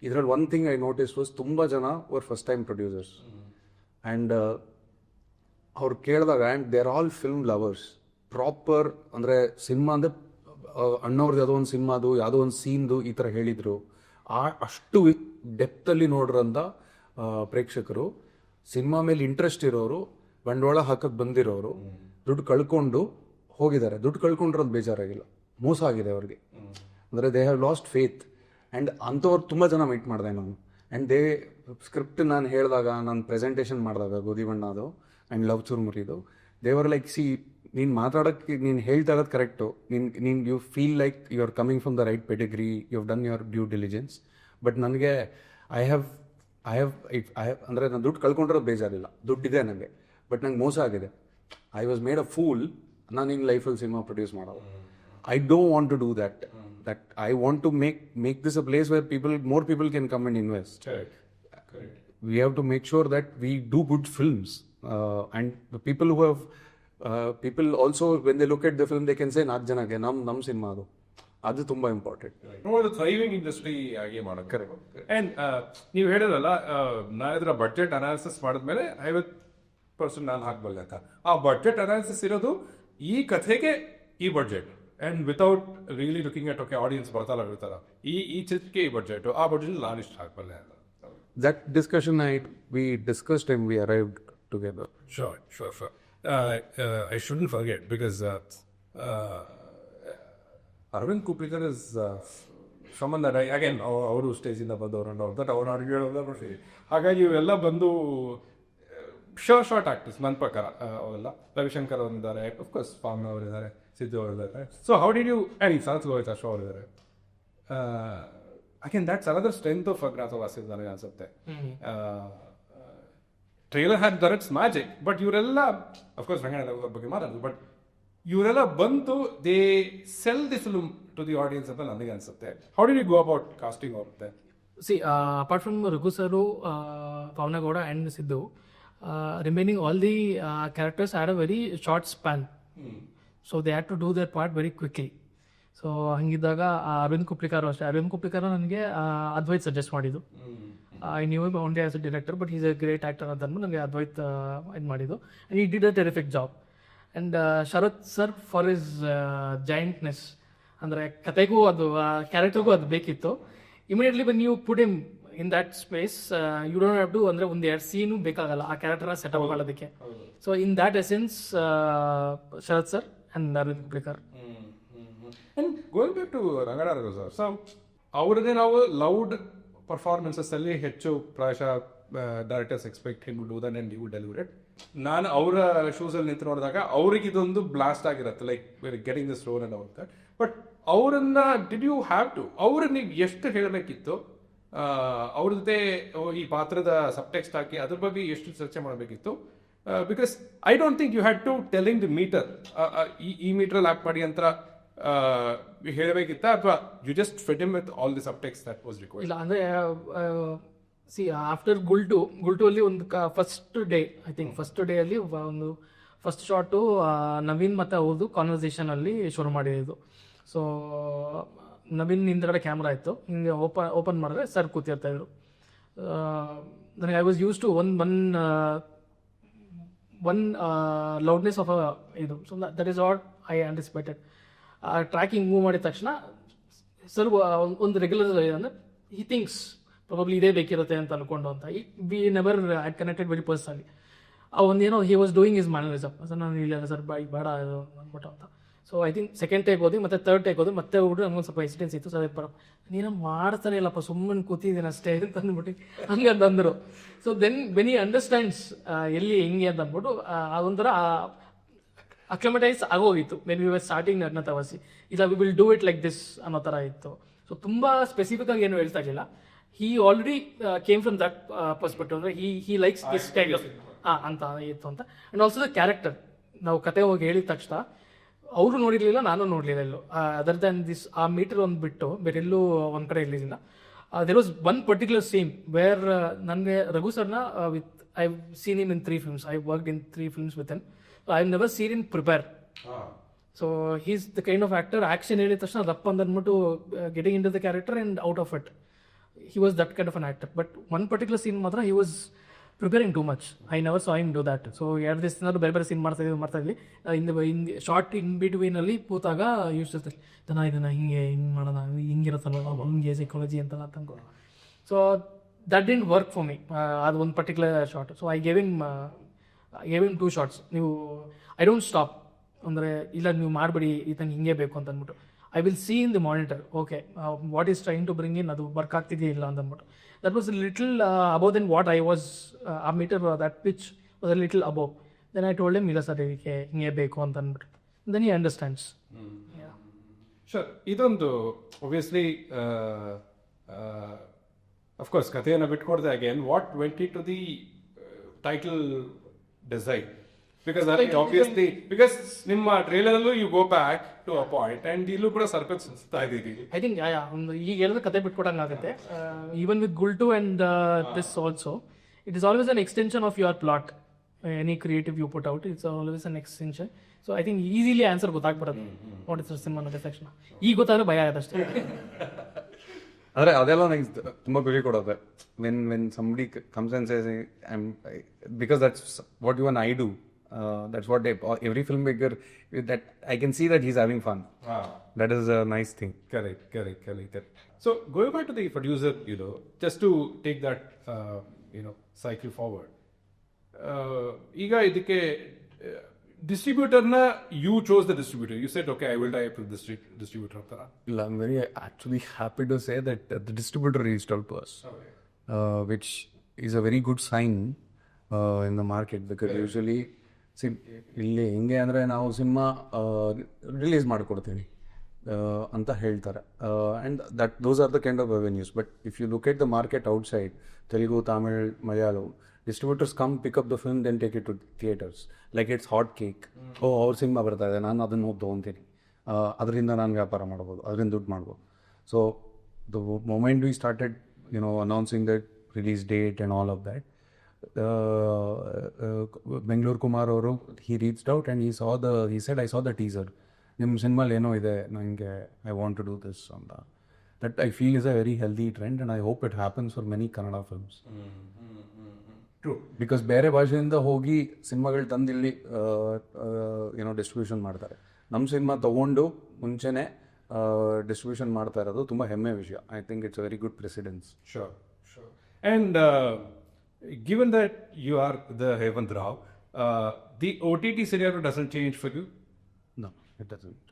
ಇದರಲ್ಲಿ one thing I notice was ತುಂಬ ಜನ var first time producers. And ಅವ್ರು ಕೇಳಿದಾಗ, and they are all film lovers, proper ಅಂದರೆ ಸಿನಿಮಾ ಅಂದರೆ ಅಣ್ಣವ್ರದ್ದು ಯಾವುದೋ ಒಂದು ಸಿನಿಮಾದು ಯಾವುದೋ ಒಂದು ಸೀನ್ದು ಈ ಥರ ಹೇಳಿದರು. ಅಷ್ಟು ಡೆಪ್ತಲ್ಲಿ ನೋಡ್ರಂಥ ಪ್ರೇಕ್ಷಕರು, ಸಿನಿಮಾ ಮೇಲೆ ಇಂಟ್ರೆಸ್ಟ್ ಇರೋರು, ಬಂಡವಾಳ ಹಾಕಕ್ಕೆ ಬಂದಿರೋರು, ದುಡ್ಡು ಕಳ್ಕೊಂಡು ಹೋಗಿದ್ದಾರೆ. ದುಡ್ಡು ಕಳ್ಕೊಂಡಿರೋದು ಬೇಜಾರಾಗಿಲ್ಲ, ಮೋಸ ಆಗಿದೆ ಅವ್ರಿಗೆ. ಅಂದರೆ they have lost faith. And ಅಂಥವ್ರು ತುಂಬ ಜನ ಮೀಟ್ ಮಾಡಿದೆ ನಾನು. ಆ್ಯಂಡ್ ಸ್ಕ್ರಿಪ್ಟ್ ನಾನು ಹೇಳಿದಾಗ, ನಾನು ಪ್ರೆಸೆಂಟೇಷನ್ ಮಾಡಿದಾಗ ಗೋಧಿ ಬಣ್ಣದು ಆ್ಯಂಡ್ ಲವ್ ಚುರ್ಮುರಿದು, ದೇವರ್ ಲೈಕ್, ಸಿ ನೀನು ಮಾತಾಡೋಕ್ಕೆ ನೀನು ಹೇಳ್ತಾ ಇರೋದು ಕರೆಕ್ಟು, ನೀನು you feel like you are coming from the right pedigree, you have done your due diligence. But ನನಗೆ ಐ ಹ್ಯಾವ್ ಅಂದರೆ ನಾನು ದುಡ್ಡು ಕಳ್ಕೊಂಡಿರೋದು ಬೇಜಾರಿಲ್ಲ, ದುಡ್ಡಿದೆ ನನಗೆ, ಬಟ್ ನಂಗೆ ಮೋಸ ಆಗಿದೆ. I was made a fool. ನಾನು ಹಿಂಗೆ ಲೈಫಲ್ಲಿ ಸಿನಿಮಾ ಪ್ರೊಡ್ಯೂಸ್ ಮಾಡೋದು. I don't want to do that. I want to make this a place where more people can come and invest. Correct. We have to make sure that we do good films. And the people who have people also, when they look at the film, they can say 4 ಜನಕ್ಕೆ ನಮ್ಮ ಸಿನಿಮಾ ಅದು ತುಂಬ ಇಂಪಾರ್ಟೆಂಟ್. ಥ್ರೈವಿಂಗ್ ಇಂಡಸ್ಟ್ರಿ ಆಗಿ ಮಾಡೋದು. ಕರೆಕ್ಟ್. ಆ್ಯಂಡ್ ನೀವು ಹೇಳಿದ್ರಲ್ಲ, ನಾನು ಇದರ ಬಡ್ಜೆಟ್ ಅನಾಲಿಸಿಸ್ ಮಾಡಿದ್ಮೇಲೆ 50% ನಾನು ಹಾಕ್ಬಲ್ಲೆ ಅಂತ. ಆ ಬಡ್ಜೆಟ್ ಅನಾಲಿಸಿಸ್ ಇರೋದು ಈ ಕಥೆಗೆ ಈ budget, and without really looking at okay audience ಬರ್ತಾರ ಇರ್ತಾರ, ಈ ಚಿತ್ರಕ್ಕೆ ಈ ಬಡ್ಜೆಟ್, ಆ ಬಡ್ಜೆಟ್ ನಾನು ಇಷ್ಟು ಹಾಕ್ಬಲ್ಲೆ ಅಂತ. That discussion we discussed and we arrived together. Sure. I shouldn't forget because Arvind Kuplikar is someone that again ಅವರು ಸ್ಟೇಜಿಂದ ಬಂದವರು and all that, ಅವ್ರು ಹೇಳೋದ ನೋಡಿ. ಹಾಗಾಗಿ ಇವೆಲ್ಲ ಬಂದು ಶಾರ್ಟ್ ಆಕ್ಟರ್ಸ್ ನನ್ನ ಪ್ರಕಾರ. ಅವೆಲ್ಲ ರವಿಶಂಕರ್ ಅವರಿದ್ದಾರೆ, ಅಫ್ಕೋರ್ಸ್ ಪಾವನ ಅವರಿದ್ದಾರೆ, ಸಿದ್ದು ಅವರಿದ್ದಾರೆ. So how did you and Sanath Govinda ಶೋ ಅವರಿದ್ದಾರೆ. Again that's another strength of Agnyathavasi ನನಗೆ ಅನ್ಸುತ್ತೆ. Trailer had there it's magic, but ಇವರೆಲ್ಲ ಅಫ್ಕೋರ್ಸ್ ರಂಗಣ್ಣ ಬಗ್ಗೆ ಮಾತಾಡೋದು, ಬಟ್ ಇವರೆಲ್ಲ ಬಂದು they sell the film to the audience ಅಂತ ನನಗೆ ಅನ್ಸುತ್ತೆ. How did you go about casting ಆಗುತ್ತೆ? See, apart from Raghu Saru, Pavana Gowda and Sidhu, remaining all the characters had a very short span. So they had to do their part very quickly. So ಹಂಗಿದ್ದಾಗ ಅರವಿಂದ್ ಕುಪ್ಲಿಕಾರು ಅಷ್ಟೇ. ಅರವಿಂದ್ ಕುಪ್ಲಿಕಾರು ನನಗೆ ಅದ್ವೈತ್ ಸಜೆಸ್ಟ್ ಮಾಡಿದ್ದು. I knew him only as a director, but is a great actor ಅಂತ ಅಂದ್ಬಿಟ್ಟು ನನಗೆ ಅದ್ವೈತ್ ಇದು ಮಾಡಿದ್ದು. And he did a terrific job. And Sharath sir for his giantness, ಅಂದರೆ ಕತೆಗೂ ಅದು ಕ್ಯಾರೆಕ್ಟರ್ಗೂ ಅದು ಬೇಕಿತ್ತು. Immediately when you put him in that space, you don't have to, ಅಂದರೆ ಒಂದು 2 ಸೀನು ಬೇಕಾಗಲ್ಲ ಆ ಕ್ಯಾರೆಕ್ಟರ್ನ ಸೆಟಪ್ ಮಾಡೋದಕ್ಕೆ. So in that essence Sharath sir and Aravind Kuplikar. And going back to Ranganath sir, so ಅವ್ರದ್ದೇ ನಾವು ಲೌಡ್ ಪರ್ಫಾರ್ಮೆನ್ಸಸ್ ಅಲ್ಲಿ ಹೆಚ್ಚು ಪ್ರಾಯಶಃ directors expect him to do that and you deliver it. ನಾನು ಅವರ ಶೂಸಲ್ಲಿ ನಿಂತು ನೋಡಿದಾಗ ಅವ್ರಿಗೆ ಇದೊಂದು ಬ್ಲಾಸ್ಟ್ ಆಗಿರುತ್ತೆ, like getting this role and ಅವ್ರ. ಬಟ್ ಅವರನ್ನ ಡಿಡ್ ಯು ಹ್ಯಾವ್ ಟು, ಅವ್ರನ್ನ ನೀವು ಎಷ್ಟು ಹೇಳಬೇಕಿತ್ತು, ಅವ್ರ ಜೊತೆ ಈ ಪಾತ್ರದ ಸಬ್ಟೆಕ್ಸ್ಟ್ ಹಾಕಿ ಅದ್ರ ಬಗ್ಗೆ ಎಷ್ಟು ಚರ್ಚೆ ಮಾಡಬೇಕಿತ್ತು? Because I don't think you had to telling the meter, ಈ ಮೀಟ್ರಲ್ಲಿ ಆ್ಯಕ್ಟ್ ಮಾಡಿ ಅಂತ ಹೇಳಬೇಕಿತ್ತ, ಅಥವಾ you just fit him with all the subtext that was required? ಇಲ್ಲ, ಅಂದರೆ ಸಿ ಆಫ್ಟರ್ ಗುಲ್ಟು ಅಲ್ಲಿ ಒಂದು first day, I think first day ಅಲ್ಲಿ ಒಂದು ಫಸ್ಟ್ ಶಾಟು ನವೀನ್ ಮತ್ತು ಅವ್ರದ್ದು ಕಾನ್ವರ್ಸೇಷನಲ್ಲಿ ಶುರು ಮಾಡಿದ್ದು. ಸೊ ನವೀನ್ ಹಿಂದ್ಗಡೆ ಕ್ಯಾಮ್ರಾ ಇತ್ತು, ಹಿಂಗೆ ಓಪನ್ ಮಾಡಿದ್ರೆ ಸರ್ ಕೂತಿರ್ತಾಯಿದ್ರು. ನನಗೆ I was use to one loudness of ಇದು. So that is what I anticipated. Tracking move ಮಾಡಿದ ತಕ್ಷಣ ಸರ್ ಒಂದು ರೆಗ್ಯುಲರ್ ಅಂದರೆ ಹಿ ಥಿಂಕ್ಸ್ ಪ್ರಾಬಬ್ಲಿ ಇದೇ ಬೇಕಿರುತ್ತೆ ಅಂತ ಅನ್ಕೊಂಡು ಅಂತ. We never I connected very personally. ಒಂದೇನೋ he was doing his mannerism. Sir ನಾನು ಇಲ್ಲ ಸರ್ ಬೇಡ ಇದು ಅಂದ್ಬಿಟ್ಟು ಅಂತ. So I think second take ಹೋದಿ, ಮತ್ತೆ ಥರ್ಡ್ ಟೇಕ್ ಹೋದಿ, ಮತ್ತೆ ಹೋಗ್ಬಿಟ್ಟು ನಮ್ಗೊಂದು ಸ್ವಲ್ಪ ಎಕ್ಸ್ಪೀರಿಯನ್ಸ್ ಇತ್ತು. ಸರ್ ನೀನು ಮಾಡ್ತಾನೆ ಇಲ್ಲಪ್ಪ, ಸುಮ್ಮನೆ ಕೂತಿದ್ದೀನಿ ಅಷ್ಟೇ ಅಂತ ಅಂದ್ಬಿಟ್ಟು ಹಂಗೆ ಅಂತಂದರು. So then when he understands ಎಲ್ಲಿ ಹೆಂಗೆ ಅಂತ ಅಂದ್ಬಿಟ್ಟು ಅದೊಂಥರ ಅಕ್ಲಮಟೈಸ್ ಆಗೋಗಿತ್ತು. When we were starting Agnyathavasi, ಇಲ್ಲ we will do it like this ಅನ್ನೋ ಥರ ಇತ್ತು. ಸೊ ತುಂಬ ಸ್ಪೆಸಿಫಿಕ್ ಆಗಿ ಏನು ಹೇಳ್ತಾ ಇರಲಿಲ್ಲ. He already came from that perspective, ಅಂದರೆ he likes this kind of ಅಂತ ಇತ್ತು ಅಂತ. ಆ್ಯಂಡ್ ಆಲ್ಸೋ ದ ಕ್ಯಾರೆಕ್ಟರ್, ನಾವು ಕತೆ ಹೋಗಿ ಹೇಳಿದ ತಕ್ಷಣ ಅವರು ನೋಡಿರಲಿಲ್ಲ, ನಾನು ನೋಡಲಿಲ್ಲ ಎಲ್ಲೂ, ಅದರ್ ದ್ಯಾನ್ ದಿಸ್ ಆ ಮೀಟರ್ ಒಂದು ಬಿಟ್ಟು ಬೇರೆಲ್ಲೂ ಒಂದು ಕಡೆ ಇರಲಿಲ್ಲ. There was one particular scene where ನನಗೆ ರಘು ಸರ್ನ with I scene in 3 films. I worked in 3 films with him. I've never seen him prepare. So he's the kind of actor, action ಹೇಳಿದ ತಕ್ಷಣ ರಪ್ಪ ಅಂದ್ಬಿಟ್ಟು getting in to the character and out of it. He was that kind of an actor. But one particular scene ಮಾತ್ರ he was preparing too much. I never saw him do that. So 2 ದಿವಸದಿಂದ ಬೇರೆ ಬೇರೆ ಸೀನ್ ಮಾಡ್ತಾ ಇದ್ವಿ. ಇನ್ ಶಾರ್ಟ್ ಇನ್ ಬಿಟ್ವೀನ್ ಅಲ್ಲಿ ಕೂತಾಗ ಯೂಸ್ ಇರ್ತಾರೆ, ಇದನ್ನ ಹಿಂಗೆ ಮಾಡೋಣ, ಹಿಂಗಿರುತ್ತಲ್ಲ ಹಿಂಗೆ ಸೈಕಾಲಜಿ ಅಂತೆಲ್ಲ ತಂದು. So that didn't work for me, ಅದು ಒಂದು particular shot. So I gave him 2 shots. ನೀವು ಐ ಡೋಂಟ್ ಸ್ಟಾಪ್, ಅಂದರೆ ಇಲ್ಲ ನೀವು ಮಾಡಬೇಡಿ ಇದಂಗೆ ಹಿಂಗೆ ಬೇಕು ಅಂತ ಅಂದ್ಬಿಟ್ಟು I will see in the monitor, okay what is trying to bring in, ಅದು ವರ್ಕ್ ಆಗ್ತಿದೆಯಾ ಇಲ್ಲ ಅಂತ ಅಂದ್ಬಿಟ್ಟು. That was little above then what I was, ಆ meter that pitch was a little above. Then I told him ಇಲ್ಲ ಸರ್ ಇದಕ್ಕೆ ಹಿಂಗೆ ಬೇಕು ಅಂತ ಅಂದ್ಬಿಟ್ಟು. Then he understands. ಶೋರ್. ಇದೊಂದು ಒಬ್ವಿಯಸ್ಲಿ ಅಫ್ಕೋರ್ಸ್ ಕಥೆಯನ್ನು ಬಿಟ್ಕೊಡ್ದೆ again, what went it to the title design? Because obviously because ನಿಮ್ಮ ಟ್ರೇಲರಲ್ಲೂ you go back to a point and ಇಲ್ಲೂ ಕೂಡ ಸರ್ಕಸ್ತಾ ಇದ್ದೀರಿ. ಐ ಥಿಂಕ್ ಒಂದು ಈಗ ಹೇಳಿದ್ರೆ ಕತೆ ಬಿಟ್ಕೊಡಂಗೆ ಆಗುತ್ತೆ. Even with Gultoo and this also, it is always an extension of your plot. Any creative you put out, it's always an extension. So I think easily answer ಗೊತ್ತಾಗ್ಬಿಡೋದು ನೋಡಿದ್ರೆ ಸಿನಿಮಾ ನೋಡಿದ ತಕ್ಷಣ. ಈಗ ಗೊತ್ತಾದ್ರೆ ಭಯ ಆಗುತ್ತೆ ಅಷ್ಟೇ. ಆದರೆ ಅದೆಲ್ಲ ನಂಗೆ ತುಂಬ ಖುಷಿ ಕೊಡುತ್ತೆ. When somebody comes and says because that's what you on I do. That's what every filmmaker, that I can see that he's having fun. That is a nice thing. Correct. So going back to the producer, just to take that cycle forward, ಈಗ ಇದಕ್ಕೆ ಡಿಸ್ಟ್ರಿಬ್ಯೂಟರ್ನ you chose the distributor. You said, okay, I will tie up with this distributor. I'm very actually happy to say that the distributor reached out to us, which is a very good sign in the market, because usually ಇಲ್ಲಿ ಹಿಂಗೆ ಅಂದರೆ ನಾವು ಸಿನಿಮಾ ರಿಲೀಸ್ ಮಾಡಿಕೊಡ್ತೀವಿ ಅಂತ ಹೇಳ್ತಾರೆ, and those are the kind of revenues. But if you look at the market outside, Telugu, Tamil, Malayalam, distributors come pick up the film, then take it to theatres like it's hot cake. ಅವ್ರ ಸಿನಿಮಾ ಬರ್ತಾ ಇದೆ, ನಾನು ಅದನ್ನು ಹೋಗಿ ತೊಗೊತೀನಿ, ಅದರಿಂದ ನಾನು ವ್ಯಾಪಾರ ಮಾಡ್ಬೋದು, ಅದರಿಂದ ದುಡ್ಡು ಮಾಡ್ಬೋದು. So the moment we started announcing that release date and all of that, Bengaluru Kumar ಅವರು he reached out and he said, I saw the teaser, ನಿಮ್ಮ ಸಿನಿಮಾಲಿ ಏನೋ ಇದೆ, ನನಗೆ I want to do this ಅಂತ. That I feel is a very healthy trend and I hope it happens for many Kannada films. True. Because ಬೇರೆ ಭಾಷೆಯಿಂದ ಹೋಗಿ ಸಿನಿಮಾಗಳು ತಂದಿಲ್ಲಿ ಡಿಸ್ಟ್ರಿಬ್ಯೂಷನ್ ಮಾಡ್ತಾರೆ. ನಮ್ಮ ಸಿನಿಮಾ ತೊಗೊಂಡು ಮುಂಚೆನೇ ಡಿಸ್ಟ್ರಿಬ್ಯೂಷನ್ ಮಾಡ್ತಾ ಇರೋದು ತುಂಬ ಹೆಮ್ಮೆ ವಿಷಯ. I think it's a very good precedence. Sure. And given that you are the Hemanth Rao, the OTT scenario doesn't change for you? No, it doesn't.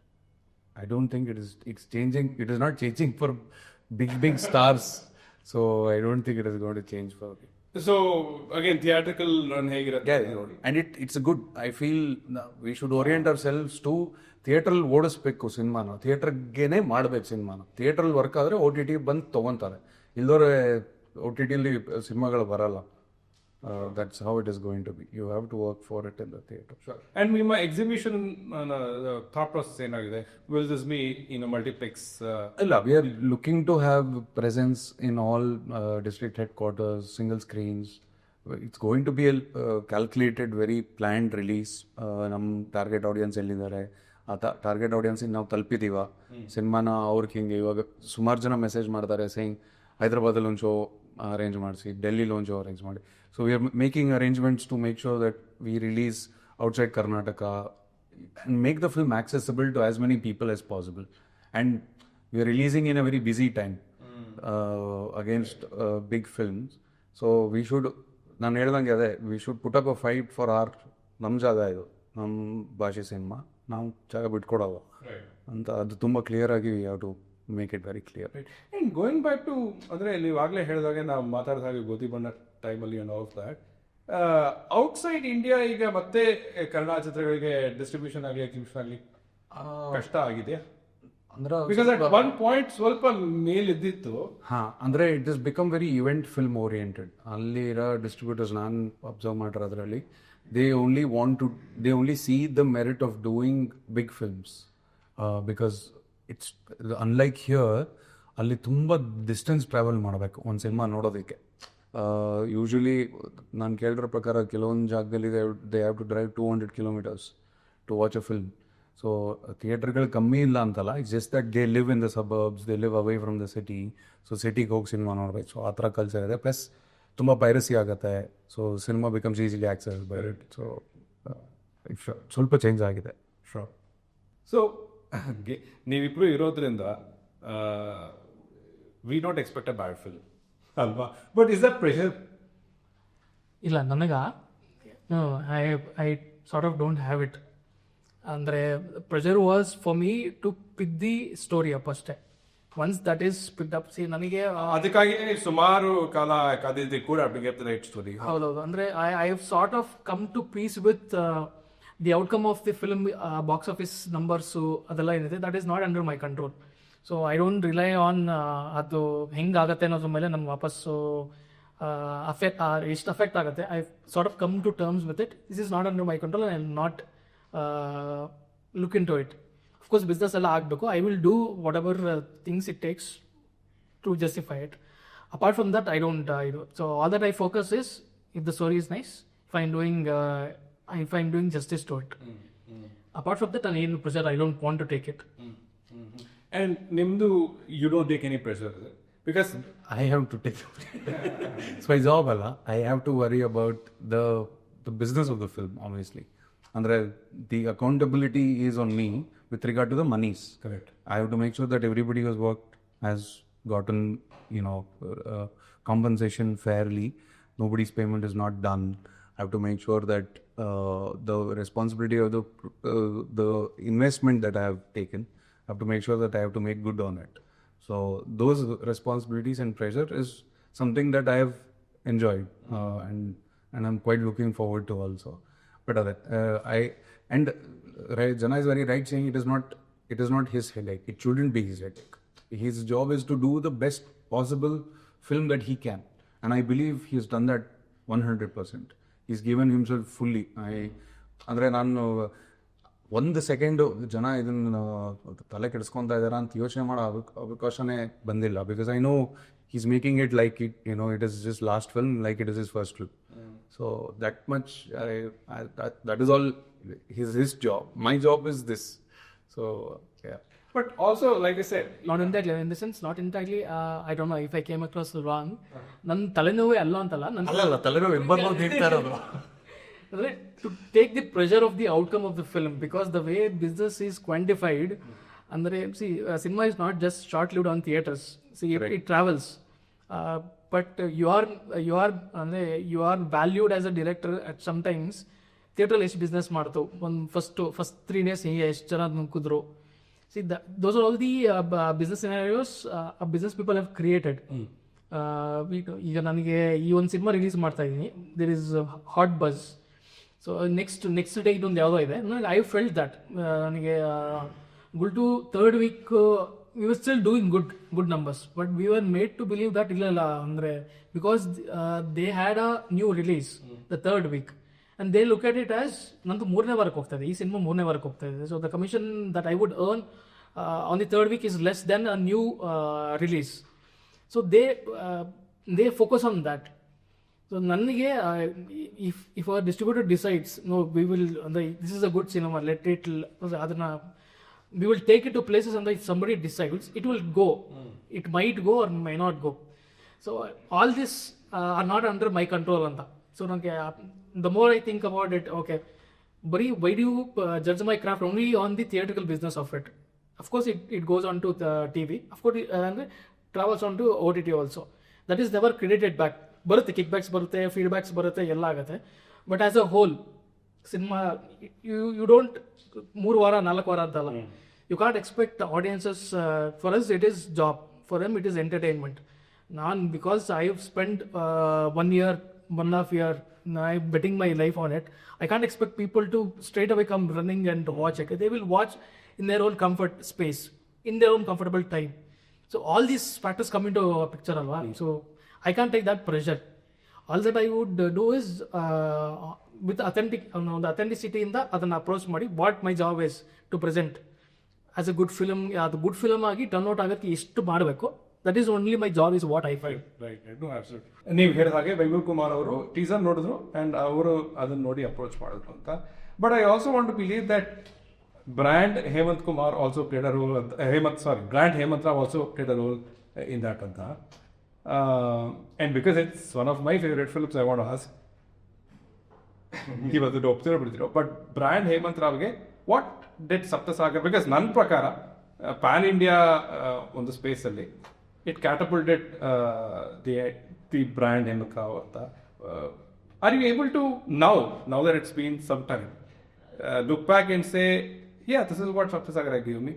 I don't think it's changing. It is not changing for big stars. So I don't think it is going to change for me. So again, theatrical run ಹೇಗಿರುತ್ತೆ? Yeah, and it's a good, I feel we should orient ourselves to ಥಿಯೇಟ್ರಲ್ಲಿ ಓಡಿಸ್ಬೇಕು ಸಿನಿಮಾನ, ಥಿಯೇಟ್ರಿಗೇನೆ ಮಾಡ್ಬೇಕು ಸಿನಿಮಾನ. ಥಿಯೇಟ್ರಲ್ಲಿ ವರ್ಕ್ ಆದರೆ OTT ಬಂದು ತೊಗೊತಾರೆ, ಇಲ್ಲೋರೆ OTTಲಿ ಸಿನಿಮಾಗಳು ಬರಲ್ಲ. That's how it is going to be. You have to work for it in the theatre. Sure. And ನಿಮ್ಮ exhibition thought process ಏನಾಗಿದೆ? Will this be in a multiplex? ಇಲ್ಲ, we are looking to have presence in all district headquarters, single screens. It's going to be a calculated, very planned release. ನಮ್ಮ ಟಾರ್ಗೆಟ್ ಆಡಿಯನ್ಸ್ ಎಲ್ಲಿದ್ದಾರೆ, ಆ ಟಾರ್ಗೆಟ್ ಆಡಿಯನ್ಸಿಗೆ ನಾವು ತಲುಪಿದ್ದೀವ ಸಿನಿಮಾನ. ಅವ್ರಿಗೆ ಹಿಂಗೆ ಇವಾಗ ಸುಮಾರು ಜನ ಮೆಸೇಜ್ ಮಾಡ್ತಾರೆ ಸೇಯಿಂಗ್ ಹೈದ್ರಾಬಾದಲ್ಲಿ ಒಂದು ಶೋ ಅರೇಂಜ್ ಮಾಡಿಸಿ, ಡೆಲ್ಲಿಲಿ ಒಂದು ಶೋ ಅರೇಂಜ್ ಮಾಡಿ. So we are making arrangements to make sure that we release outside Karnataka and make the film accessible to as many people as possible. And we are releasing in a very busy time against big films. So we should, ನಾನು ಹೇಳ್ದಂಗೆ ಅದೇ, we should put up a fight for ನಮ್ಮ ಜಾಗ ಇದು, ನಮ್ಮ ಭಾಷೆ ಸಿನಿಮಾ, ನಾವು ಜಾಗ ಬಿಟ್ಕೊಡೋದು ಅಂತ. ಅದು ತುಂಬ ಕ್ಲಿಯರ್ ಆಗಿ we have to make it very clear. And going back to, ಅಂದರೆ ನೀವು ಆಗಲೇ ಹೇಳಿದಾಗೆ ನಾವು ಮಾತಾಡಿದ ಹಾಗೆ ಗೋಧಿ ಬಣ್ಣ ಟೈಮಲ್ಲಿ and all that, outside India ಈಗ ಮತ್ತೆ ಕನ್ನಡ ಚಿತ್ರಗಳಿಗೆ ಡಿಸ್ಟ್ರಿಬ್ಯೂಷನ್ ಆಗಲಿ ಎಕ್ಸಿಬಿಷನ್ ಆಗಲಿ ಕಷ್ಟ ಆಗಿದೆ. ಅಂದ್ರೆ ಬಿಕಾಸ್ ಅಟ್ ಒನ್ ಪಾಯಿಂಟ್ ಸ್ವಲ್ಪ ಮೇಲಿದ್ದಿತ್ತು. ಅಂದ್ರೆ it is become very event film oriented. ಅಲ್ಲಿ ಇರೋ ಡಿಸ್ಟ್ರಿಬ್ಯೂಟರ್ಸ್ ನಾನು ಅಬ್ಸರ್ವ್ ಮಾಡಿರೋದ್ರಲ್ಲಿ they only see the merit of doing big films because it's unlike here. ಅಲ್ಲಿ ತುಂಬ ಡಿಸ್ಟೆನ್ಸ್ ಟ್ರಾವೆಲ್ ಮಾಡಬೇಕು ಒಂದು ಸಿನಿಮಾ ನೋಡೋದಕ್ಕೆ. ಯೂಶಲಿ ನಾನು ಕೇಳಿರೋ ಪ್ರಕಾರ ಕೆಲವೊಂದು ಜಾಗದಲ್ಲಿ they have to drive 200 kilometers to watch a film. So ಥಿಯೇಟರ್ಗಳು ಕಮ್ಮಿ ಇಲ್ಲ ಅಂತಲ್ಲ, it's just that they live in the suburbs, they live away from the city. So ಸಿಟಿಗೆ ಹೋಗಿ ಸಿನಿಮಾ ನೋಡ್ಬೇಕು. ಸೊ ಆ ಥರ ಕಲ್ಚರ್ ಇದೆ. ಪ್ಲಸ್ ತುಂಬ ಪೈರಸಿ ಆಗುತ್ತೆ. So cinema becomes easily access by it. So ಸ್ವಲ್ಪ ಚೇಂಜ್ ಆಗಿದೆ. ಸೊ ನೀವಿಬ್ರು ಇರೋದ್ರಿಂದ we not expect a bad film ಅಲ್ವಾ? But is that pressure? ಇಲ್ಲ, ನನಗೆ I sort of don't have it. ಅಂದರೆ pressure was for me to pick the story up ಅಷ್ಟೇ. Once that is picked up, see ನನಗೆ ಅದಕ್ಕಾಗಿ ಸುಮಾರು ಕಾಲ ಕಾದಿದ್ದೆ ಕೂಡ ರೈಟ್ ಸ್ಟೋರಿ. ಹೌದೌದು. ಅಂದರೆ I have sort of come to peace with the outcome of the film. Box office numbers ಅದೆಲ್ಲ ಏನಿದೆ, that is not under my control. So I don't rely on ಅದು ಹೆಂಗಾಗತ್ತೆ ಅನ್ನೋದ್ರ ಮೇಲೆ ನಮ್ಗೆ ವಾಪಸ್ಸು ಎಷ್ಟು ಅಫೆಕ್ಟ್ ಆಗುತ್ತೆ. I sort of come to terms with it. This is not under my control and not look into it. Of course business ಎಲ್ಲ ಆಗಬೇಕು. I will do what ever things it takes to justify it. Apart from that I don't do. So all that I focus is if the story is nice, if I'm doing justice to it. Apart from that, any pressure, I don't want to take it. And nimdu, you don't take any pressure because I have to take it's my job alla. I have to worry about the business of the film, obviously. Andre the accountability is on me with regard to the monies. Correct. I have to make sure that everybody who has worked has gotten compensation fairly. Nobody's payment is not done. I have to make sure that the responsibility of the investment that I have taken, I have to make sure that I have to make good on it. So those responsibilities and pressure is something that I have enjoyed and I'm quite looking forward to also. But Jana is very right saying it is not his headache. It shouldn't be his headache. His job is to do the best possible film that he can, and I believe he has done that 100%. He's given himself fully. ಅಂದರೆ ನಾನು ಒಂದು ಸೆಕೆಂಡು ಜನ ಇದನ್ನು ತಲೆ ಕೆಡಿಸ್ಕೊತಾ ಇದ್ದಾರೆ ಅಂತ ಯೋಚನೆ ಮಾಡೋ ಅವಕಾಶನೇ ಬಂದಿಲ್ಲ. Because I know he's making it like it is just last film, like it is his first film. So that much, that is all his job. My job is this. So yeah. But also, like I said, Not entirely. In the sense, not entirely. I don't know if I came across wrong. ನನ್ನ ತಲೆನೋವೇ ಅಲ್ಲ ಅಂತಲ್ಲ. ಅಲ್ಲ ತಲೆನೋವು ಎಂಬತ್ತು ಅಂತ ಹೇಳ್ತಾ ಇರೋದು. ಅಂದರೆ to take the pressure of the outcome of the film, because the way business is quantified. ಅಂದರೆ cinema is not just short lived on theatres. It travels. But you are valued as a director at sometimes. ಥಿಯೇಟ್ರಲ್ಲಿ ಎಷ್ಟು ಬಿಸ್ನೆಸ್ ಮಾಡ್ತು, ಒಂದು ಫಸ್ಟ್ 3 days ಹೀಗೆ ಎಷ್ಟು ಜನ ನುಗ್ಗಿದ್ರು. Those are all the business scenarios business people have created. ಈಗ ನನಗೆ ಈ ಒಂದು ಸಿನಿಮಾ ರಿಲೀಸ್ ಮಾಡ್ತಾ ಇದ್ದೀನಿ, there is hot buzz. So next day ಇದೊಂದು ಯಾವುದೋ ಇದೆ. ಐ ಫೆಲ್ಟ್ ದಟ್ ನನಗೆ Gultoo third week we were still doing good numbers, but we were made to believe that ಇಲ್ಲ ಅಂದರೆ because they had a new release the third week and they look at it as ನಂದು 3ನೇ ವಾರಕ್ಕೆ ಹೋಗ್ತಾ ಇದೆ, ಈ ಸಿನಿಮಾ 3ನೇ ವಾರಕ್ಕೆ ಹೋಗ್ತಾ ಇದೆ. So the commission that I would earn on the third week is less than a new release. So they focus on that. So ನನಗೆ if our distributor decides no, we will this is a good cinema, let it ಅದನ್ನ we will take it to places, and if somebody decides, it will go. It might go or may not go. So all this are not under my control anta. So the more I think about it, okay, but why do you judge my craft only on the theatrical business of it? Of course it goes on to the TV, of course and travels on to OTT also. That is never credited back. Barutte kickbacks barutte, feedbacks barutte ella agutte, but as a whole cinema you don't 3 ವಾರ 4 ವಾರ ಅಂತಲ್ಲ. You can't expect the audiences. For us it is job, for them it is entertainment. Because I have spent 1 year, 1.5 year, I'm betting my life on it. I can't expect people to straight away come running and watch it. They will watch in their own comfort space. in their own comfortable time. So all these factors come into a picture alwa. So I can't take that pressure. All that I would do is with the authenticity in the ಅದನ್ನ ಅಪ್ರೋಚ್ ಮಾಡಿ what my job is to present as a good film. ಅದು ಗುಡ್ ಫಿಲಮ್ ಆಗಿ ಟರ್ನ್ ಔಟ್ ಆಗೋಕ್ಕೆ ಎಷ್ಟು ಮಾಡಬೇಕು, that is only my job is what I feel. ನೀವು ಹೇಳಿದ ಹಾಗೆ ಬೆಂಗಳೂರು ಕುಮಾರ್ ಅವರು ಟೀಸರ್ ನೋಡಿದ್ರು ಅಂಡ್ ಅವರು ಅದನ್ನ ನೋಡಿ ಅಪ್ರೋಚ್ ಮಾಡಿದ್ರು ಅಂತ. But I also want to believe that brand Hemanth Kumar also played a role, brand Hemanth Rao also played a role in that ಅಂತ. And because it's one of my favorite films, I want to ask, ಇವತ್ತು ಒಪ್ತಿರೋ ಬಿಡ್ತಿರೋ, ಬಟ್ ಬ್ರ್ಯಾಂಡ್ ಹೇಮಂತ್ ರಾವ್ಗೆ ವಾಟ್ ಡೆಡ್ ಸಪ್ತಸಾಗರ್, ಬಿಕಾಸ್ ನನ್ನ ಪ್ರಕಾರ ಪ್ಯಾನ್ ಇಂಡಿಯಾ ಒಂದು ಸ್ಪೇಸಲ್ಲಿ it catapulted the brand Hemanth Rao ಅಂತ. Are you able to now that it's been some time look back and say, yeah, this is what Saptasagar gave me?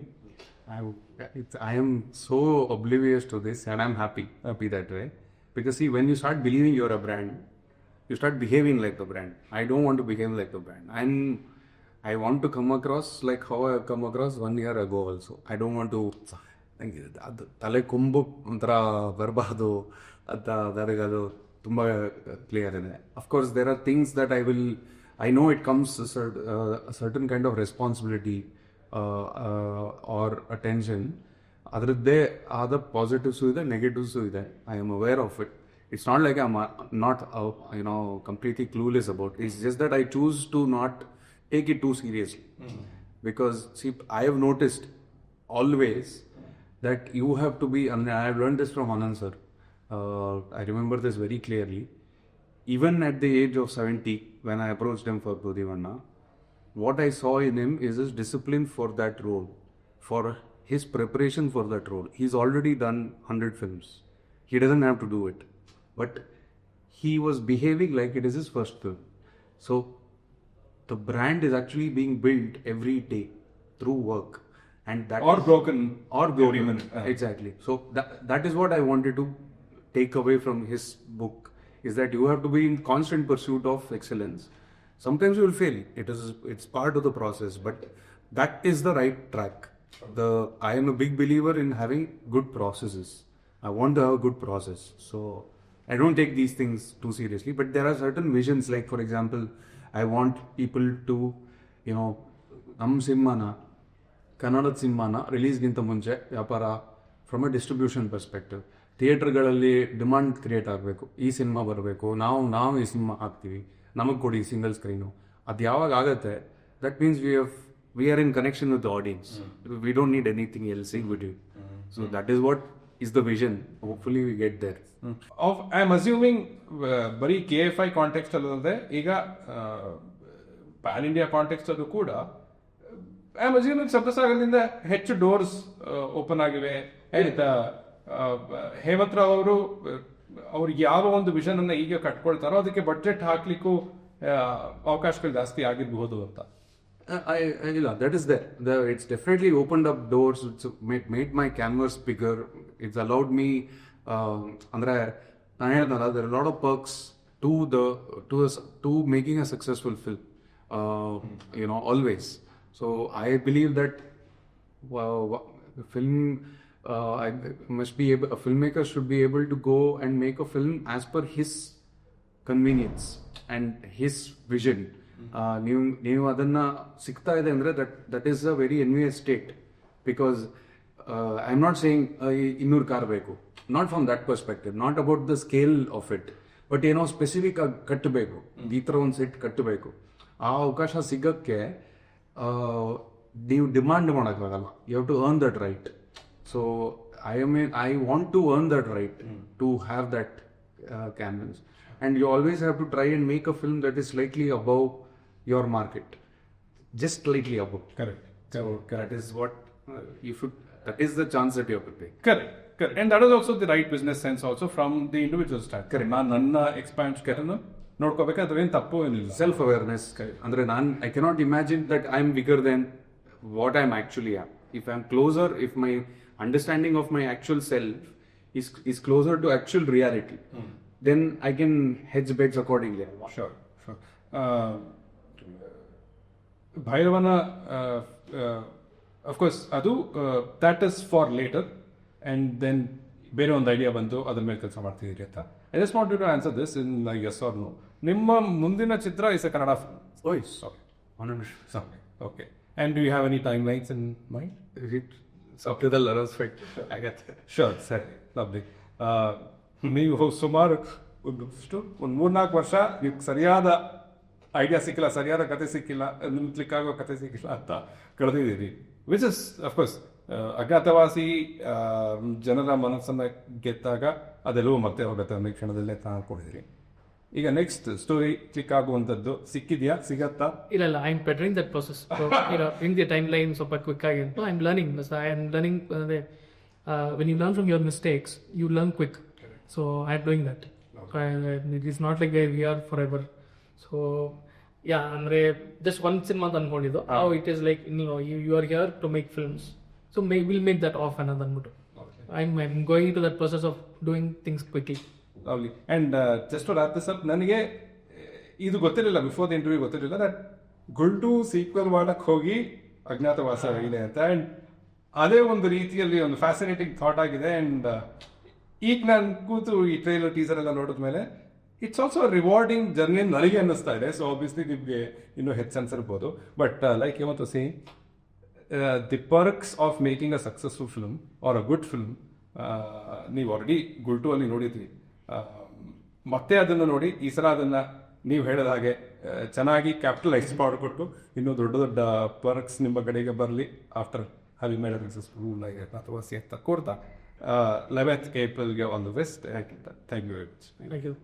I am so oblivious to this, and I'm happy that way. Because see, when you start believing you're a brand, you start behaving like the brand. I don't want to behave like the brand. I want to come across like how I come across 1 year ago also. I don't want to ತಲೆ ಕೊಂಬು ಒಂಥರ ಬರಬಾರ್ದು ಅಂತ ನನಗದು ತುಂಬ ಕ್ಲಿಯರ್ ಇದೆ. Of course there are things that I know it comes a certain kind of responsibility or attention. ಅದರದ್ದೇ ಆದ ಪಾಸಿಟಿವ್ಸು ಇದೆ, ನೆಗೆಟಿವ್ಸು ಇದೆ. I am aware of it. It's not like I am not completely clueless about. It's just that I choose to not take it too seriously. Because see, I have noticed always that you have to be, and I have learned this from Anand sir. I remember this very clearly. Even at the age of 70, when I approached him for Prudivanna, what I saw in him is his discipline for that role, for his preparation for that role. He's already done 100 films. He doesn't have to do it. But he was behaving like it is his first film. So the brand is actually being built every day through work. And that or broken. Exactly. So that is what I wanted to take away from his book, is that you have to be in constant pursuit of excellence. Sometimes you will fail. It's part of the process, but that is the right track. I am a big believer in having good processes. I want to have a good process. So I don't take these things too seriously, but there are certain visions, like for example, I want people to, ನಮ್ಮ ಸಿನಿಮಾನ, ಕನ್ನಡದ ಸಿನಿಮಾನ ರಿಲೀಸ್ಗಿಂತ ಮುಂಚೆ ವ್ಯಾಪಾರ ಫ್ರಮ್ ಅ ಡಿಸ್ಟ್ರಿಬ್ಯೂಷನ್ ಪರ್ಸ್ಪೆಕ್ಟಿವ್, ಥಿಯೇಟರ್ಗಳಲ್ಲಿ ಡಿಮಾಂಡ್ ಕ್ರಿಯೇಟ್ ಆಗಬೇಕು. ಈ ಸಿನಿಮಾ ಬರಬೇಕು, ನಾವು ಈ ಸಿನಿಮಾ ಹಾಕ್ತೀವಿ, ನಮಗೆ ಕೊಡಿ ಸಿಂಗಲ್ ಸ್ಕ್ರೀನು. ಅದು ಯಾವಾಗ ಆಗುತ್ತೆ, that means we are in connection with the audience. We don't need anything else in between. So that is what is the vision. Hopefully we get there. I am assuming ಬರೀ KFI ಕಾಂಟೆಕ್ಸ್ಟ್ ಅಲ್ಲದೆ ಈಗ ಪ್ಯಾನ್ ಇಂಡಿಯಾ ಕಾಂಟೆಕ್ಸ್ಟ್ ಅದು ಕೂಡ ಐ ಆಮ್ ಅಸ್ಯೂಮಿಂಗ್ ಸಪ್ತಸಾಗರದಿಂದ ಹೆಚ್ಚು ಡೋರ್ಸ್ ಓಪನ್ ಆಗಿವೆ. ಹೇಮಂತ್ ರಾವ್ ಅವರು ಅವ್ರಿಗೆ ಯಾವ ಒಂದು ವಿಷನ್ ಅನ್ನ ಈಗ ಕಟ್ಕೊಳ್ತಾರೋ ಅದಕ್ಕೆ ಬಡ್ಜೆಟ್ ಹಾಕ್ಲಿಕ್ಕೂ ಅವಕಾಶಗಳು ಜಾಸ್ತಿ ಆಗಿರಬಹುದು ಅಂತ. That is there. It's definitely opened up doors. It's made my canvas bigger. It's allowed me. There are a lot of perks to making a successful film. Always. So I believe that a filmmaker should be able to go and make a film as per his convenience and his vision. ನೀವು ಅದನ್ನ ಸಿಗ್ತಾ ಇದೆ ಅಂದ್ರೆ that is a very envious state. Because I am not saying 200 car ಬೇಕು, not from that perspective, not about the scale of it, but ಏನೋ ಸ್ಪೆಸಿಫಿಕ್ ಆಗಿ ಕಟ್ಟಬೇಕು, ಈ ಥರ ಒಂದು ಸೆಟ್ ಕಟ್ಟಬೇಕು. ಆ ಅವಕಾಶ ಸಿಗಕ್ಕೆ ನೀವು ಡಿಮಾಂಡ್ ಮಾಡೋಕ್ಕಾಗಲ್ಲ. You have to earn that right. So I want to earn that right to have that canvas. And you always have to try and make a film that is slightly above your market, just slightly above. Correct. That is what that is the chance that you have to take. Correct. And that is also the right business sense also from the individual start. Correct. ನನ್ನ ಎಕ್ಸ್ಪಾನ್ಷನ್ ನೋಡ್ಕೋಬೇಕಾದ್ರೆ ಅದೇನು ತಪ್ಪು ಏನಿಲ್ಲ. Self awareness. ಅಂದ್ರೆ I cannot imagine that I am bigger than what I am actually am. If I am closer, if my understanding of my actual self is closer to actual reality, then I can hedge bets accordingly. Sure. Bhairavana of course ಅದು that is for later and then ಬೇರೆ ಒಂದು ಐಡಿಯಾ ಬಂತು ಅದ್ರ ಮೇಲೆ ಕೆಲಸ ಮಾಡ್ತಿದ್ದೀರಿ ಅಂತ. I just want to answer this in yes or no. ನಿಮ್ಮ ಮುಂದಿನ ಚಿತ್ರ is a Kannada film. Sorry okay. And do you have any timelines in mind? Up to the letters fight. I get it. Sure, ಸರಿ, ಲವ್ಲಿ. ನೀವು ಸುಮಾರು ಒಂದು 3-4 ವರ್ಷ ನೀವು ಸರಿಯಾದ ಐಡಿಯಾ ಸಿಕ್ಕಿಲ್ಲ, ಸರಿಯಾದ ಕತೆ ಸಿಕ್ಕಿಲ್ಲ, ನಿಮ್ಗೆ ಕ್ಲಿಕ್ ಆಗೋ ಕತೆ ಸಿಕ್ಕಿಲ್ಲ ಅಂತ ಕಳೆದಿದ್ದೀರಿ. ವಿಚ್ ಇಸ್ ಅಫ್ಕೋರ್ಸ್ ಅಜ್ಞಾತವಾಸಿ ಜನರ ಮನಸ್ಸನ್ನು ಗೆದ್ದಾಗ ಅದೆಲ್ಲವೂ ಮತ್ತೆ ಹೋಗುತ್ತೆ ಅನ್ನೋ ಕ್ಷಣದಲ್ಲೇ ತಗೊಂಡಿದ್ದೀರಿ. ಈಗ ನೆಕ್ಸ್ಟ್ ಸ್ಟೋರಿ ಕ್ಲಿಕ್ ಆಗುವಂಥದ್ದು ಸಿಕ್ಕಿದೆಯಾ, ಸಿಗತ್ತಾ? ಇಲ್ಲ, I am bettering that process. In the timeline ಸ್ವಲ್ಪ ಕ್ವಿಕ್ ಆಗಿ I am learning. When you learn from your mistakes you learn quick. So I am doing that. It is not like we are forever. So yeah, ಅಂದರೆ ಜಸ್ಟ್ ಒಂದು ಸಿನಿಮಾ ಅಂತ ಅಂದ್ಕೊಂಡಿದ್ದು. It is like you are here to make films, so will make that of ಅನ್ನೋದು ಅಂದ್ಬಿಟ್ಟು I am going to that process of doing things quickly. Lovely. And just to wrap this up, ನನಗೆ ಇದು ಗೊತ್ತಿರಲಿಲ್ಲ, ಬಿಫೋರ್ ದ ಇಂಟರ್ವ್ಯೂ ಗೊತ್ತಿರಲಿಲ್ಲ ದಟ್ ಗುಲ್ಟು ಸೀಕ್ವೆಲ್ ಮಾಡಕ್ಕೆ ಹೋಗಿ ಅಜ್ಞಾತವಾಸ ಇದೆ ಅಂತ. ಆ್ಯಂಡ್ ಅದೇ ಒಂದು ರೀತಿಯಲ್ಲಿ ಒಂದು ಫ್ಯಾಸಿನೇಟಿಂಗ್ ಥಾಟ್ ಆಗಿದೆ. ಆ್ಯಂಡ್ ಈಗ ನಾನು ಕೂತು ಈ ಟ್ರೈಲರ್ ಟೀಸರ್ ಎಲ್ಲ ನೋಡಿದ್ಮೇಲೆ ಇಟ್ಸ್ ಆಲ್ಸೋ ರಿವಾರ್ಡಿಂಗ್ ಜರ್ನಿ ನನಗೆ ಅನ್ನಿಸ್ತಾ ಇದೆ. ಸೊ ಆಬ್ವಿಯಸ್ಲಿ ನಿಮಗೆ ಇನ್ನೂ ಹೆಚ್ಚು ಅನ್ಸಿರ್ಬೋದು. But like you want to say the perks of making a successful film or a good film, ನೀವು ಆಲ್ರೆಡಿ ಗುಲ್ಟು ಅಲ್ಲಿ ನೋಡಿದ್ರಿ. ಮತ್ತೆ ಅದನ್ನು ನೋಡಿ ಈ ಸಲ ಅದನ್ನು ನೀವು ಹೇಳಿದ ಹಾಗೆ ಚೆನ್ನಾಗಿ ಕ್ಯಾಪಿಟಲೈಸ್ ಮಾಡಿಕೊಟ್ಟು ಇನ್ನೂ ದೊಡ್ಡ ದೊಡ್ಡ ಪರ್ಕ್ಸ್ ನಿಮ್ಮ ಕಡೆಗೆ ಬರಲಿ after having made a successful Agnyathavasi ಅಂತ ಕೋರ್ತಾ 11th April all the best. Thank you very much. Thank you.